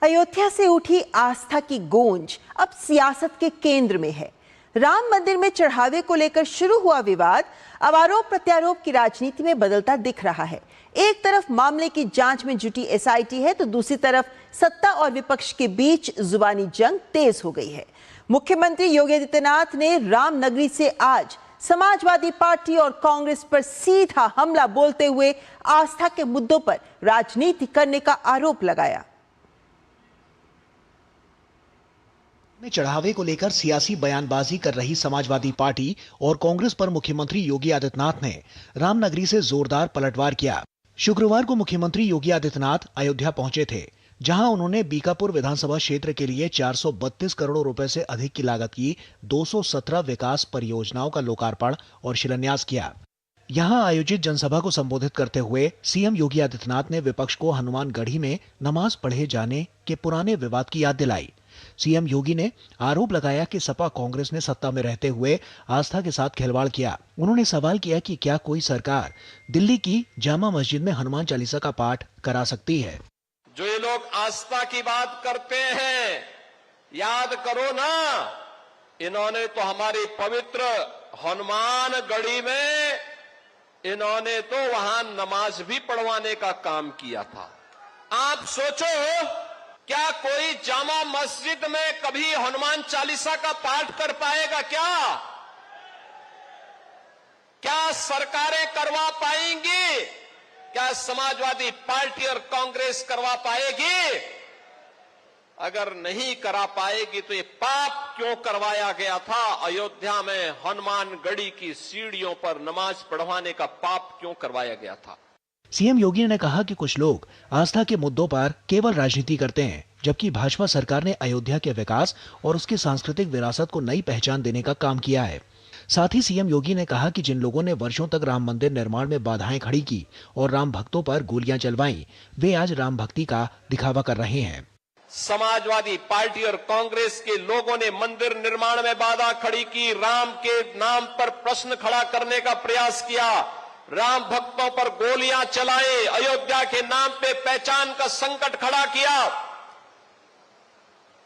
अयोध्या से उठी आस्था की गूंज अब सियासत के केंद्र में है। राम मंदिर में चढ़ावे को लेकर शुरू हुआ विवाद अब आरोप प्रत्यारोप की राजनीति में बदलता दिख रहा है। एक तरफ मामले की जांच में जुटी SIT है तो दूसरी तरफ सत्ता और विपक्ष के बीच जुबानी जंग तेज हो गई है। मुख्यमंत्री योगी आदित्यनाथ ने रामनगरी से आज समाजवादी पार्टी और कांग्रेस पर सीधा हमला बोलते हुए आस्था के मुद्दों पर राजनीति करने का आरोप लगाया। में चढ़ावे को लेकर सियासी बयानबाजी कर रही समाजवादी पार्टी और कांग्रेस पर मुख्यमंत्री योगी आदित्यनाथ ने रामनगरी से जोरदार पलटवार किया। शुक्रवार को मुख्यमंत्री योगी आदित्यनाथ अयोध्या पहुंचे थे, जहां उन्होंने बीकापुर विधानसभा क्षेत्र के लिए 432 करोड़ रुपए से अधिक की लागत की 217 विकास परियोजनाओं का लोकार्पण और शिलान्यास किया। यहां आयोजित जनसभा को संबोधित करते हुए सीएम योगी आदित्यनाथ ने विपक्ष को हनुमानगढ़ी में नमाज पढ़े जाने के पुराने विवाद की याद दिलाई। सीएम योगी ने आरोप लगाया कि सपा कांग्रेस ने सत्ता में रहते हुए आस्था के साथ खिलवाड़ किया। उन्होंने सवाल किया कि क्या कोई सरकार दिल्ली की जामा मस्जिद में हनुमान चालीसा का पाठ करा सकती है। जो ये लोग आस्था की बात करते हैं, याद करो ना, इन्होंने तो हमारी पवित्र हनुमानगढ़ी में इन्होंने तो वहां नमाज भी पढ़वाने का काम किया था। आप सोचो, क्या कोई जामा मस्जिद में कभी हनुमान चालीसा का पाठ कर पाएगा? क्या सरकारें करवा पाएंगी? क्या समाजवादी पार्टी और कांग्रेस करवा पाएगी? अगर नहीं करा पाएगी तो ये पाप क्यों करवाया गया था? अयोध्या में हनुमानगढ़ी की सीढ़ियों पर नमाज पढ़वाने का पाप क्यों करवाया गया था? सीएम योगी ने कहा कि कुछ लोग आस्था के मुद्दों पर केवल राजनीति करते हैं, जबकि भाजपा सरकार ने अयोध्या के विकास और उसकी सांस्कृतिक विरासत को नई पहचान देने का काम किया है। साथ ही सीएम योगी ने कहा कि जिन लोगों ने वर्षों तक राम मंदिर निर्माण में बाधाएं खड़ी की और राम भक्तों पर गोलियां चलवाई, वे आज राम भक्ति का दिखावा कर रहे हैं। समाजवादी पार्टी और कांग्रेस के लोगों ने मंदिर निर्माण में बाधा खड़ी की, राम के नाम पर प्रश्न खड़ा करने का प्रयास किया, राम भक्तों पर गोलियां चलाई, अयोध्या के नाम पे पहचान का संकट खड़ा किया।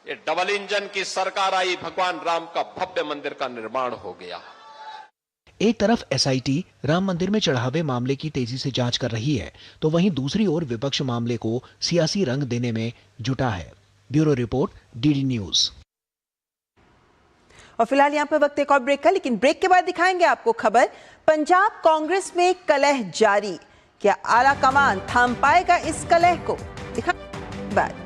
ये डबल इंजन की सरकार आई, भगवान राम का भव्य मंदिर का निर्माण हो गया। एक तरफ SIT राम मंदिर में चढ़ावे मामले की तेजी से जांच कर रही है, तो वहीं दूसरी ओर विपक्ष मामले को सियासी रंग देने में जुटा है। Bureau report, DD news. और फिलहाल यहाँ पे वक्त एक और ब्रेक का, लेकिन ब्रेक के बाद दिखाएंगे आपको खबर। पंजाब कांग्रेस में कलह जारी, क्या आला कमान थाम पाएगा इस कलह को? दिखा बाद।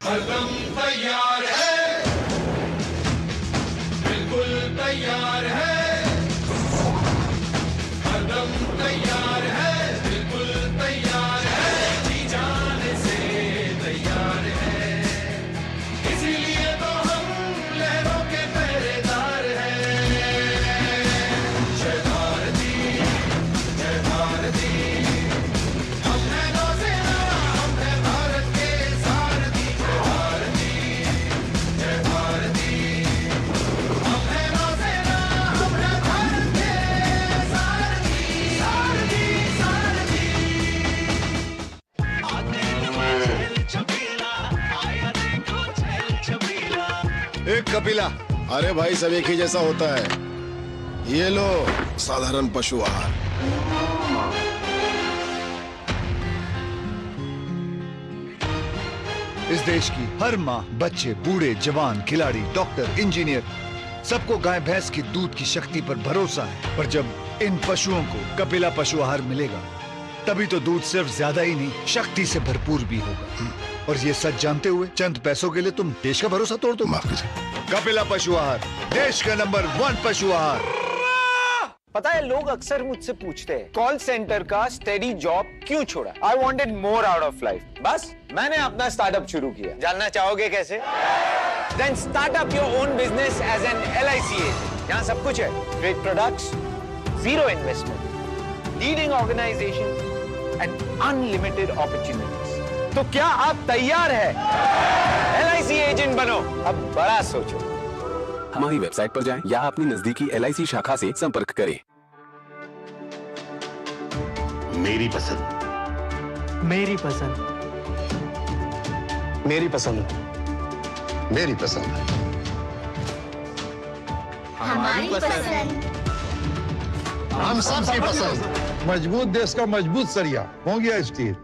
कदम तैयार है, बिल्कुल तैयार है, कदम तैयार है, बिल्कुल तैयार है, जी जाने से तैयार है, इसीलिए तो हम लहरों के पहरेदार हैं। जय भारती, जय भारती, हम है नौसेना, हम है एक कपिला। अरे भाई सब एक ही जैसा होता है। ये लो साधारण पशु आहार। इस देश की हर माँ, बच्चे, बूढ़े, जवान, खिलाड़ी, डॉक्टर, इंजीनियर, सबको गाय भैंस की दूध की शक्ति पर भरोसा है। पर जब इन पशुओं को कपिला पशु आहार मिलेगा, तभी तो दूध सिर्फ ज्यादा ही नहीं, शक्ति से भरपूर भी होगा। और ये सच जानते हुए चंद पैसों के लिए तुम देश का भरोसा तोड़ दो। कपिला पशु आहार, देश का नंबर 1 पशु आहार। पता है, लोग अक्सर मुझसे पूछते हैं कॉल सेंटर का स्टेडी जॉब क्यों छोड़ा। I wanted more out of life. बस मैंने अपना स्टार्टअप शुरू किया। जानना चाहोगे कैसे? Then start up your own business as an LIC agent. यहाँ सब कुछ है। Great products, zero investment, leading organization and unlimited opportunities. तो क्या आप तैयार हैं? LIC एजेंट बनो, अब बड़ा सोचो। हमारी वेबसाइट पर जाएं या अपनी नजदीकी LIC शाखा से संपर्क करें। मेरी पसंद। मेरी पसंद। मेरी पसंद। मेरी पसंद। हमारी पसंद। हम सबकी पसंद। मजबूत देश का मजबूत सरिया हो गया स्टील।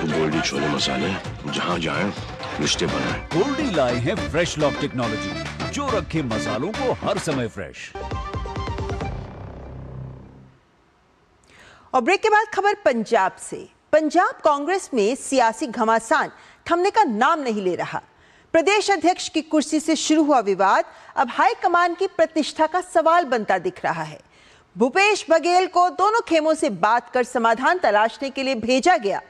गोल्डी छोले मसाले, जहाँ जाएं रिश्ते बनाएं। गोल्डी लाए हैं फ्रेश लॉक टेक्नोलॉजी, जो रखे मसालों को हर समय फ्रेश। और ब्रेक के बाद खबर पंजाब से। पंजाब कांग्रेस में सियासी घमासान थमने का नाम नहीं ले रहा। प्रदेश अध्यक्ष की कुर्सी से शुरू हुआ विवाद अब हाईकमान की प्रतिष्ठा का सवाल बनता दिख रहा है। भूपेश बघेल को दोनों खेमों से बात कर समाधान तलाशने के लिए भेजा गया,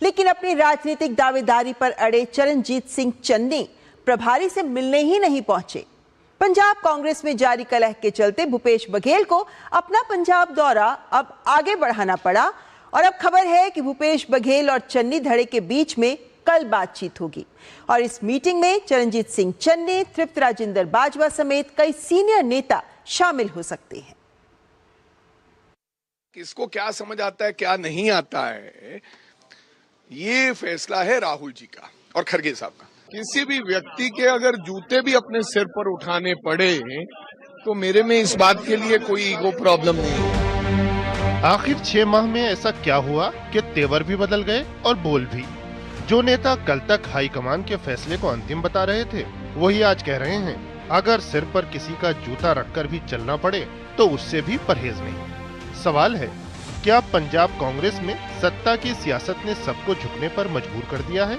लेकिन अपनी राजनीतिक दावेदारी पर अड़े चरणजीत सिंह चन्नी प्रभारी से मिलने ही नहीं पहुंचे। पंजाब कांग्रेस में जारी कलह के चलते भूपेश बघेल को अपना पंजाब दौरा अब आगे बढ़ाना पड़ा और अब खबर है कि भूपेश बघेल और चन्नी धड़े के बीच में कल बातचीत होगी और इस मीटिंग में चरणजीत सिंह चन्नी, तृप्त राजेंद्र बाजवा समेत कई सीनियर नेता शामिल हो सकते हैं। किसको क्या समझ आता है, क्या नहीं आता है, ये फैसला है राहुल जी का और खड़गे साहब का। किसी भी व्यक्ति के अगर जूते भी अपने सिर पर उठाने पड़े तो मेरे में इस बात के लिए कोई ईगो प्रॉब्लम नहीं है। आखिर 6 माह में ऐसा क्या हुआ कि तेवर भी बदल गए और बोल भी। जो नेता कल तक हाईकमान के फैसले को अंतिम बता रहे थे, वही आज कह रहे हैं अगर सिर पर किसी का जूता रखकर भी चलना पड़े तो उससे भी परहेज नहीं। सवाल है, क्या पंजाब कांग्रेस में सत्ता की सियासत ने सबको झुकने पर मजबूर कर दिया है?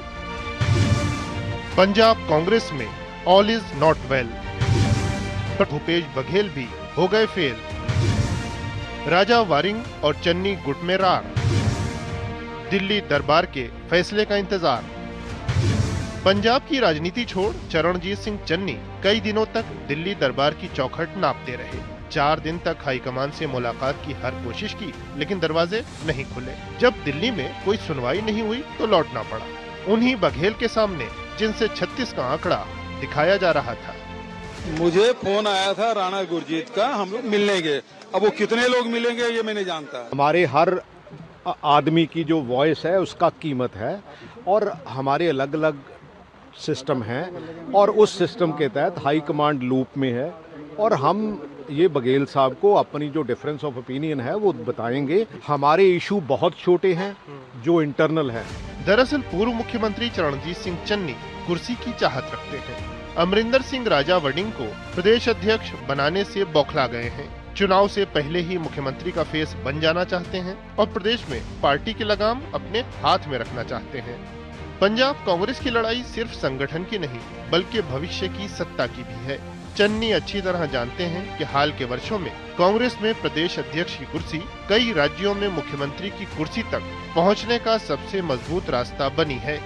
पंजाब कांग्रेस में ऑल इज नॉट वेल, पर भूपेश बघेल भी हो गए फेल। राजा वारिंग और चन्नी गुट में रार, दिल्ली दरबार के फैसले का इंतजार। पंजाब की राजनीति छोड़ चरणजीत सिंह चन्नी कई दिनों तक दिल्ली दरबार की चौखट नापते रहे। 4 दिन तक हाईकमान से मुलाकात की हर कोशिश की, लेकिन दरवाजे नहीं खुले। जब दिल्ली में कोई सुनवाई नहीं हुई तो लौटना पड़ा। उन्हीं बघेल के सामने, जिनसे 36 का आंकड़ा दिखाया जा रहा था। मुझे फोन आया था राणा गुरजीत का, हम लोग मिलने गए। अब वो कितने लोग मिलेंगे ये मैं नहीं जानता। हमारे हर आदमी की जो वॉइस है उसका कीमत है और हमारे अलग अलग सिस्टम हैं और उस सिस्टम के तहत हाई कमांड लूप में है और हम ये बघेल साहब को अपनी जो डिफरेंस ऑफ ओपिनियन है वो बताएंगे। हमारे इशू बहुत छोटे हैं जो इंटरनल है। दरअसल पूर्व मुख्यमंत्री चरणजीत सिंह चन्नी कुर्सी की चाहत रखते हैं। अमरिंदर सिंह राजा वडिंग को प्रदेश अध्यक्ष बनाने से बौखला गए हैं। चुनाव से पहले ही मुख्यमंत्री का फेस बन जाना चाहते हैं और प्रदेश में पार्टी की लगाम अपने हाथ में रखना चाहते हैं। पंजाब कांग्रेस की लड़ाई सिर्फ संगठन की नहीं, बल्कि भविष्य की सत्ता की भी है। चन्नी अच्छी तरह जानते हैं कि हाल के वर्षों में कांग्रेस में प्रदेश अध्यक्ष की कुर्सी कई राज्यों में मुख्यमंत्री की कुर्सी तक पहुंचने का सबसे मजबूत रास्ता बनी है।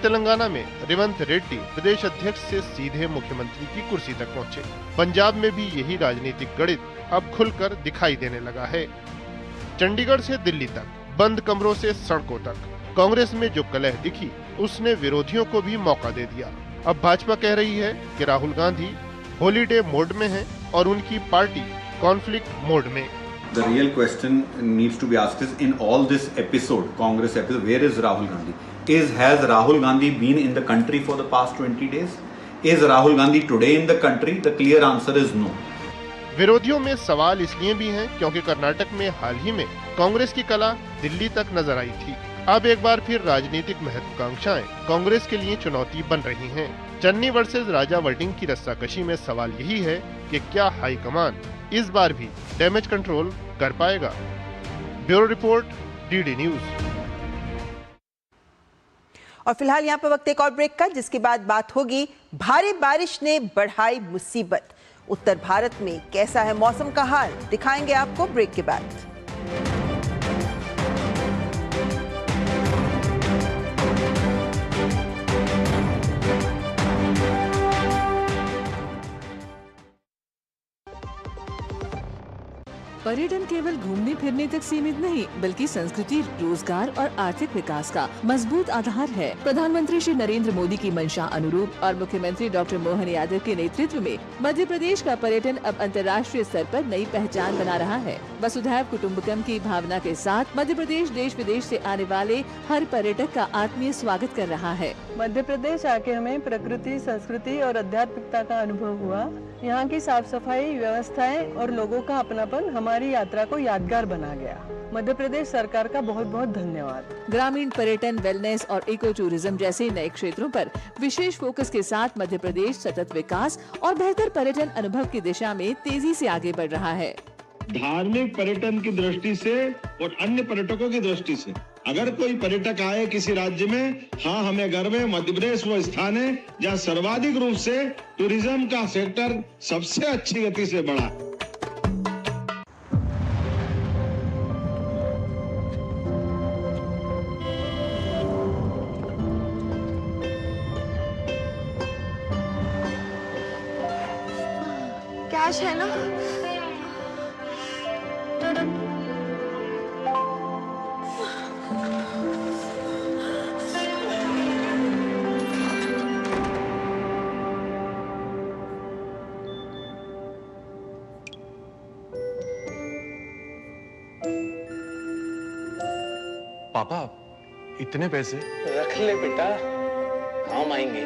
तेलंगाना में रेवंत रेड्डी प्रदेश अध्यक्ष से सीधे मुख्यमंत्री की कुर्सी तक पहुंचे। पंजाब में भी यही राजनीतिक गणित अब खुलकर दिखाई देने लगा है। चंडीगढ़ से दिल्ली तक, बंद कमरों से सड़कों तक, कांग्रेस में जो कलह दिखी उसने विरोधियों को भी मौका दे दिया। अब भाजपा कह रही है कि राहुल गांधी हॉलीडे मोड में हैं और उनकी पार्टी कॉन्फ्लिक्ट मोड में। The real question needs to be asked is, in all this episode, Congress episode, where is Rahul Gandhi? Has Rahul Gandhi been in the country for the past 20 days? Is Rahul Gandhi today in the country? The clear answer is no. विरोधियों में सवाल इसलिए भी हैं क्योंकि कर्नाटक में हाल ही में कांग्रेस की कला दिल्ली तक नजर आई थी। अब एक बार फिर राजनीतिक महत्वाकांक्षाएं कांग्रेस के लिए चुनौती बन रही हैं। चन्नी वर्सेस राजा वडिंग की रस्साकशी में सवाल यही है कि क्या हाईकमान इस बार भी डैमेज कंट्रोल कर पाएगा। Bureau report, DD news. और फिलहाल यहाँ पे वक्त एक और ब्रेक का, जिसके बाद बात होगी भारी बारिश ने बढ़ाई मुसीबत। उत्तर भारत में कैसा है मौसम का हाल, दिखाएंगे आपको ब्रेक के बाद। पर्यटन केवल घूमने फिरने तक सीमित नहीं, बल्कि संस्कृति, रोजगार और आर्थिक विकास का मजबूत आधार है। प्रधानमंत्री श्री नरेंद्र मोदी की मंशा अनुरूप और मुख्यमंत्री डॉक्टर मोहन यादव के नेतृत्व में मध्य प्रदेश का पर्यटन अब अंतर्राष्ट्रीय स्तर पर नई पहचान बना रहा है। वसुधैव कुटुम्बकम की भावना के साथ मध्य प्रदेश देश विदेश से आने वाले हर पर्यटक का आत्मीय स्वागत कर रहा है। मध्य प्रदेश आके हमें प्रकृति, संस्कृति और आध्यात्मिकता का अनुभव हुआ। यहाँ की साफ सफाई, व्यवस्थाएं और लोगों का अपनापन हमारी यात्रा को यादगार बना गया। मध्य प्रदेश सरकार का बहुत बहुत धन्यवाद। ग्रामीण पर्यटन, वेलनेस और इको टूरिज्म जैसे नए क्षेत्रों पर विशेष फोकस के साथ मध्य प्रदेश सतत विकास और बेहतर पर्यटन अनुभव की दिशा में तेजी से आगे बढ़ रहा है। धार्मिक पर्यटन की दृष्टि से और अन्य पर्यटकों की दृष्टि से अगर कोई पर्यटक आए किसी राज्य में, हाँ हमें गर्व है मध्य प्रदेश वो स्थान है जहाँ सर्वाधिक रूप से टूरिज्म का सेक्टर सबसे अच्छी गति से बढ़ा। कैश है ना? पापा, इतने पैसे? रख ले बेटा, काम आएंगे।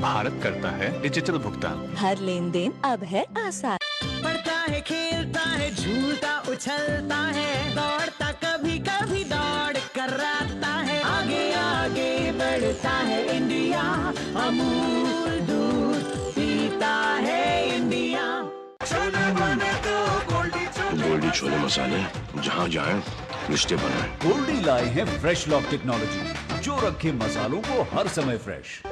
भारत करता है डिजिटल भुगतान। हर लेन देन अब है आसान। पढ़ता है, खेलता है, झूलता उछलता है, दौड़ता कभी कभी दौड़ कराता है, आगे आगे बढ़ता है इंडिया, अमूल दूध पीता है इंडिया। गोल्डी छोले मसाले जहाँ जाए रिश्ते बनाए। गोल्डी लाए हैं फ्रेश लॉक टेक्नोलॉजी जो रखे मसालों को हर समय फ्रेश।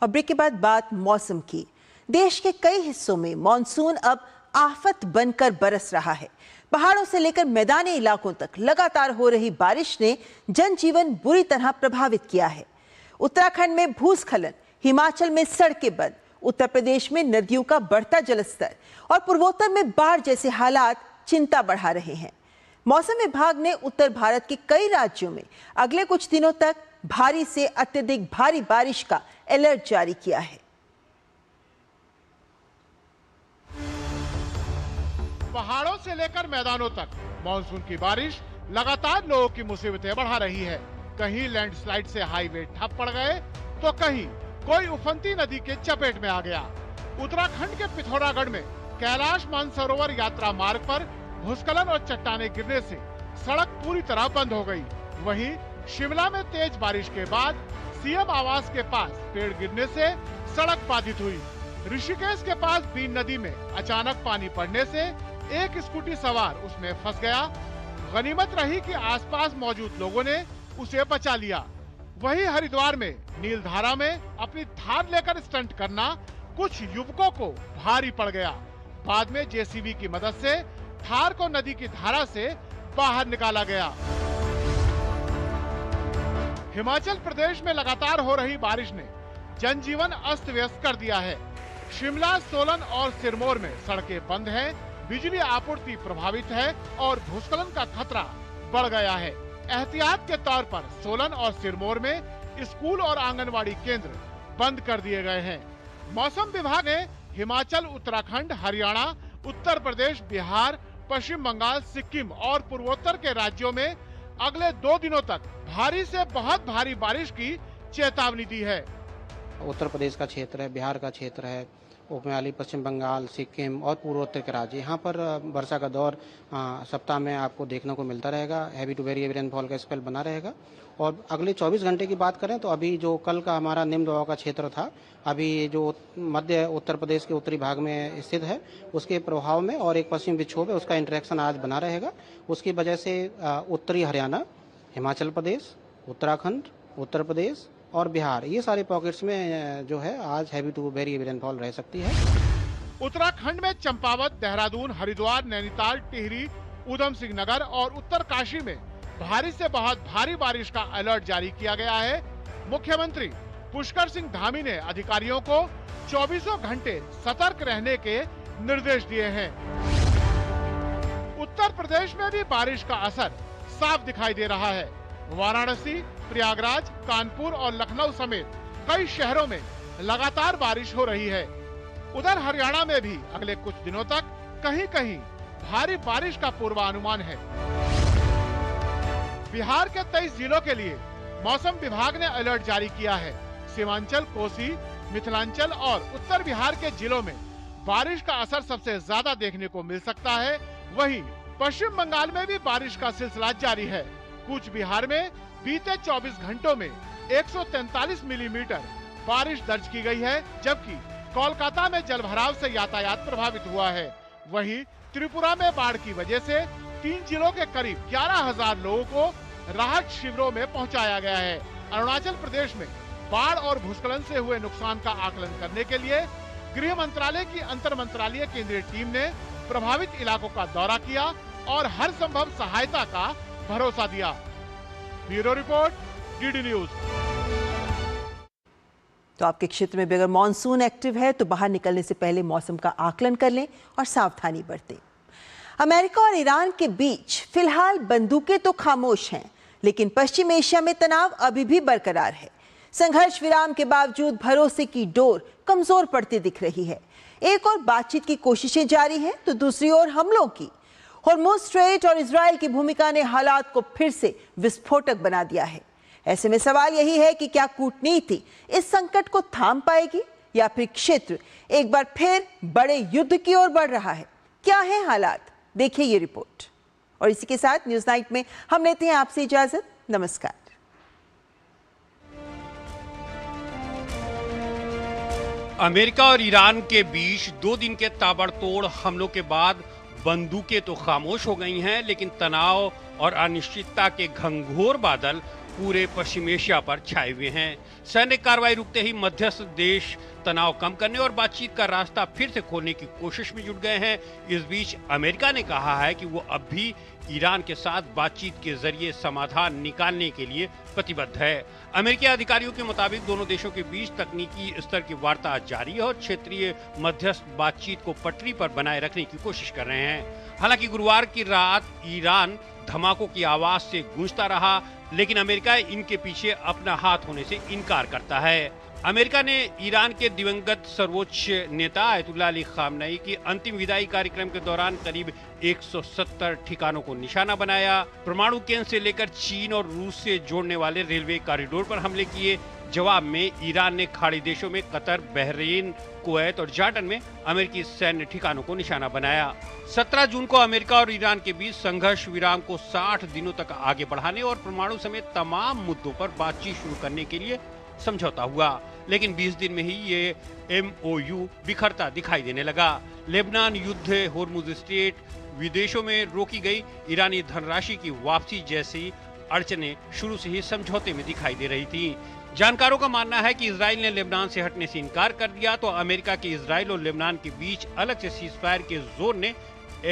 और ब्रेक के बाद बात मौसम की। देश के कई हिस्सों में मॉनसून अब आफत बनकर बरस रहा है। पहाड़ों से लेकर मैदानी इलाकों तक लगातार हो रही बारिश ने जनजीवन बुरी तरह प्रभावित किया है। उत्तराखंड में भूस्खलन, हिमाचल में सड़कें बंद, उत्तर प्रदेश में नदियों का बढ़ता जलस्तर और पूर्वोत्तर में बाढ़ जैसे हालात चिंता बढ़ा रहे हैं। मौसम विभाग ने उत्तर भारत के कई राज्यों में अगले कुछ दिनों तक भारी से अत्यधिक भारी बारिश का अलर्ट जारी किया है। पहाड़ों से लेकर मैदानों तक मानसून की बारिश लगातार लोगों की मुसीबतें बढ़ा रही है। कहीं लैंडस्लाइड से हाईवे ठप पड़ गए तो कहीं कोई उफनती नदी के चपेट में आ गया। उत्तराखंड के पिथौरागढ़ में कैलाश मानसरोवर यात्रा मार्ग पर भूस्खलन और चट्टाने गिरने से सड़क पूरी तरह बंद हो गई। वहीं शिमला में तेज बारिश के बाद सीएम आवास के पास पेड़ गिरने से सड़क बाधित हुई। ऋषिकेश के पास बीन नदी में अचानक पानी पड़ने से एक स्कूटी सवार उसमें फंस गया। गनीमत रही कि आसपास मौजूद लोगों ने उसे बचा लिया। वहीं हरिद्वार में नीलधारा में अपनी थार लेकर स्टंट करना कुछ युवकों को भारी पड़ गया। बाद में जेसीबी की मदद से थार को नदी की धारा से बाहर निकाला गया। हिमाचल प्रदेश में लगातार हो रही बारिश ने जनजीवन अस्त व्यस्त कर दिया है। शिमला, सोलन और सिरमौर में सड़कें बंद हैं, बिजली आपूर्ति प्रभावित है और भूस्खलन का खतरा बढ़ गया है। एहतियात के तौर पर सोलन और सिरमौर में स्कूल और आंगनवाड़ी केंद्र बंद कर दिए गए हैं। मौसम विभाग ने हिमाचल, उत्तराखंड, हरियाणा, उत्तर प्रदेश, बिहार, पश्चिम बंगाल, सिक्किम और पूर्वोत्तर के राज्यों में अगले 2 दिनों तक भारी से बहुत भारी बारिश की चेतावनी दी है। उत्तर प्रदेश का क्षेत्र है, बिहार का क्षेत्र है, उपमहाली, पश्चिम बंगाल, सिक्किम और पूर्वोत्तर के राज्य, यहाँ पर वर्षा का दौर सप्ताह में आपको देखने को मिलता रहेगा। Heavy to very heavy rainfall का स्पेल बना रहेगा। और अगले 24 घंटे की बात करें तो अभी जो कल का हमारा निम्न दबाव का क्षेत्र था, अभी जो मध्य उत्तर प्रदेश के उत्तरी भाग में स्थित है, उसके प्रभाव में और एक पश्चिम विक्षोभ है, उसका इंटरेक्शन आज बना रहेगा। उसकी वजह से उत्तरी हरियाणा, हिमाचल प्रदेश, उत्तराखंड, उत्तर प्रदेश और बिहार, ये सारे पॉकेट्स में जो है आज heavy to very heavy rainfall रह सकती है। उत्तराखंड में चंपावत, देहरादून, हरिद्वार, नैनीताल, टिहरी, ऊधम सिंह नगर और उत्तरकाशी में भारी से बहुत भारी बारिश का अलर्ट जारी किया गया है। मुख्यमंत्री पुष्कर सिंह धामी ने अधिकारियों को 24 घंटे सतर्क रहने के निर्देश दिए हैं। उत्तर प्रदेश में भी बारिश का असर साफ दिखाई दे रहा है। वाराणसी, प्रयागराज, कानपुर और लखनऊ समेत कई शहरों में लगातार बारिश हो रही है। उधर हरियाणा में भी अगले कुछ दिनों तक कहीं कहीं भारी बारिश का पूर्वानुमान है। बिहार के 23 जिलों के लिए मौसम विभाग ने अलर्ट जारी किया है। सीमांचल, कोसी, मिथिलांचल और उत्तर बिहार के जिलों में बारिश का असर सबसे ज्यादा देखने को मिल सकता है। वहीं पश्चिम बंगाल में भी बारिश का सिलसिला जारी है। कूच बिहार में बीते 24 घंटों में 143 मिलीमीटर बारिश दर्ज की गई है, जबकि कोलकाता में जलभराव से यातायात प्रभावित हुआ है। वहीं त्रिपुरा में बाढ़ की वजह से 3 जिलों के करीब 11,000 लोगों को राहत शिविरों में पहुंचाया गया है। अरुणाचल प्रदेश में बाढ़ और भूस्खलन से हुए नुकसान का आकलन करने के लिए गृह मंत्रालय की अंतर मंत्रालय केंद्रीय टीम ने प्रभावित इलाकों का दौरा किया और हर संभव सहायता का भरोसा दिया। Bureau report, DD news. तो आपके क्षेत्र में भी अगर मॉनसून एक्टिव है तो बाहर निकलने से पहले मौसम का आकलन कर लें और सावधानी बरतें। अमेरिका और ईरान के बीच फिलहाल बंदूकें तो खामोश हैं, लेकिन पश्चिम एशिया में तनाव अभी भी बरकरार है। संघर्ष विराम के बावजूद भरोसे की डोर कमजोर पड़ती दिख रही है। एक और बातचीत की कोशिशें जारी हैं तो दूसरी ओर हमलों की। हॉर्मुज़ स्ट्रेट और इजराइल की भूमिका ने हालात को फिर से विस्फोटक बना दिया है। ऐसे में सवाल यही है कि क्या कूटनीति इस संकट को थाम पाएगी या फिर क्षेत्र एक बार फिर बड़े युद्ध की ओर बढ़ रहा है। क्या है हालात, देखिए ये रिपोर्ट। और इसी के साथ न्यूज़ नाइट में हम लेते हैं आपसे इजाजत। नमस्कार। अमेरिका और ईरान के बीच 2 दिन के ताबड़तोड़ हमलों के बाद बंदूकें तो खामोश हो गई हैं, लेकिन तनाव और अनिश्चितता के घंघोर बादल पूरे पश्चिम एशिया पर छाए हुए हैं। सैन्य कार्रवाई रुकते ही मध्यस्थ देश तनाव कम करने और बातचीत का रास्ता फिर से खोलने की कोशिश में जुट गए हैं। इस बीच अमेरिका ने कहा है कि वो अब भी ईरान के साथ बातचीत के जरिए समाधान निकालने के लिए प्रतिबद्ध है। अमेरिकी अधिकारियों के मुताबिक दोनों देशों के बीच तकनीकी स्तर की वार्ता जारी है और क्षेत्रीय मध्यस्थ बातचीत को पटरी पर बनाए रखने की कोशिश कर रहे हैं। हालांकि गुरुवार की रात ईरान धमाकों की आवाज से गूंजता रहा, लेकिन अमेरिका इनके पीछे अपना हाथ होने से इनकार करता है। अमेरिका ने ईरान के दिवंगत सर्वोच्च नेता आयतुल्लाह अली खामनेई की अंतिम विदाई कार्यक्रम के दौरान करीब 170 ठिकानों को निशाना बनाया। परमाणु केंद्र से लेकर चीन और रूस से जोड़ने वाले रेलवे कॉरिडोर पर हमले किए। जवाब में ईरान ने खाड़ी देशों में कतर, बहरीन, कुवैत और जॉर्डन में अमेरिकी सैन्य ठिकानों को निशाना बनाया। 17 जून को अमेरिका और ईरान के बीच संघर्ष विराम को 60 दिनों तक आगे बढ़ाने और परमाणु समेत तमाम मुद्दों पर बातचीत शुरू करने के लिए समझौता हुआ, लेकिन 20 दिन में ही ये MOU बिखरता दिखाई देने लगा। लेबनान युद्ध, हॉर्मुज़ स्ट्रेट, विदेशों में रोकी गई ईरानी धनराशि की वापसी जैसी अड़चनें शुरू से ही समझौते में दिखाई दे रही थी। जानकारों का मानना है कि इजराइल ने लेबनान से हटने से इनकार कर दिया तो अमेरिका के इजराइल और लेबनान के बीच अलग से सीजफायर के जोर ने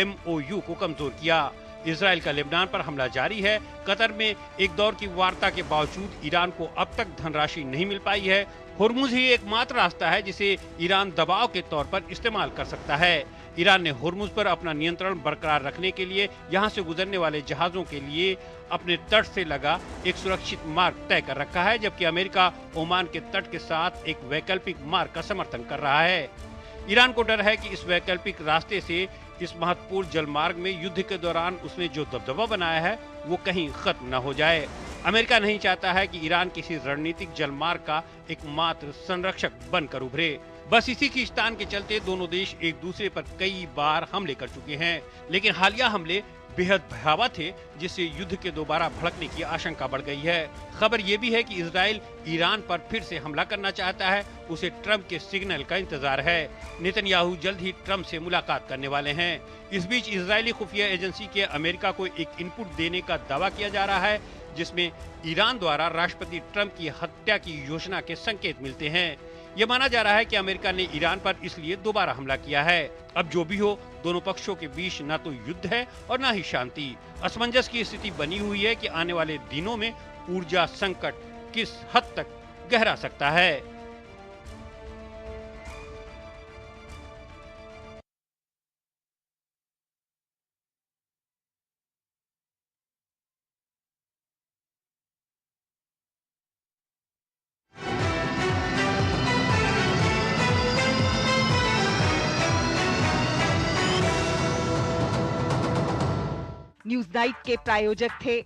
MOU को कमजोर किया। इजराइल का लेबनान पर हमला जारी है। कतर में एक दौर की वार्ता के बावजूद ईरान को अब तक धनराशि नहीं मिल पाई है। हुर्मुज ही एकमात्र रास्ता है जिसे ईरान दबाव के तौर पर इस्तेमाल कर सकता है। ईरान ने हुर्मुज पर अपना नियंत्रण बरकरार रखने के लिए यहाँ से गुजरने वाले जहाजों के लिए अपने तट से लगा एक सुरक्षित मार्ग तय कर रखा है, जबकि अमेरिका ओमान के तट के साथ एक वैकल्पिक मार्ग का समर्थन कर रहा है। ईरान को डर है कि इस वैकल्पिक रास्ते से इस महत्वपूर्ण जलमार्ग में युद्ध के दौरान उसने जो दबदबा बनाया है वो कहीं खत्म न हो जाए। अमेरिका नहीं चाहता है कि ईरान किसी रणनीतिक जलमार्ग का एकमात्र संरक्षक बनकर उभरे। बस इसी खींचतान के चलते दोनों देश एक दूसरे पर कई बार हमले कर चुके हैं, लेकिन हालिया हमले बेहद भयावह थे, जिससे युद्ध के दोबारा भड़कने की आशंका बढ़ गई है। खबर ये भी है कि इजराइल ईरान पर फिर से हमला करना चाहता है, उसे ट्रंप के सिग्नल का इंतजार है। नेतन्याहू जल्द ही ट्रंप से मुलाकात करने वाले हैं। इस बीच इजरायली खुफिया एजेंसी के अमेरिका को एक इनपुट देने का दावा किया जा रहा है, जिसमें ईरान द्वारा राष्ट्रपति ट्रंप की हत्या की योजना के संकेत मिलते हैं। ये माना जा रहा है कि अमेरिका ने ईरान पर इसलिए दोबारा हमला किया है। अब जो भी हो, दोनों पक्षों के बीच न तो युद्ध है और न ही शांति। असमंजस की स्थिति बनी हुई है कि आने वाले दिनों में ऊर्जा संकट किस हद तक गहरा सकता है। न्यूज नाइट के प्रायोजक थे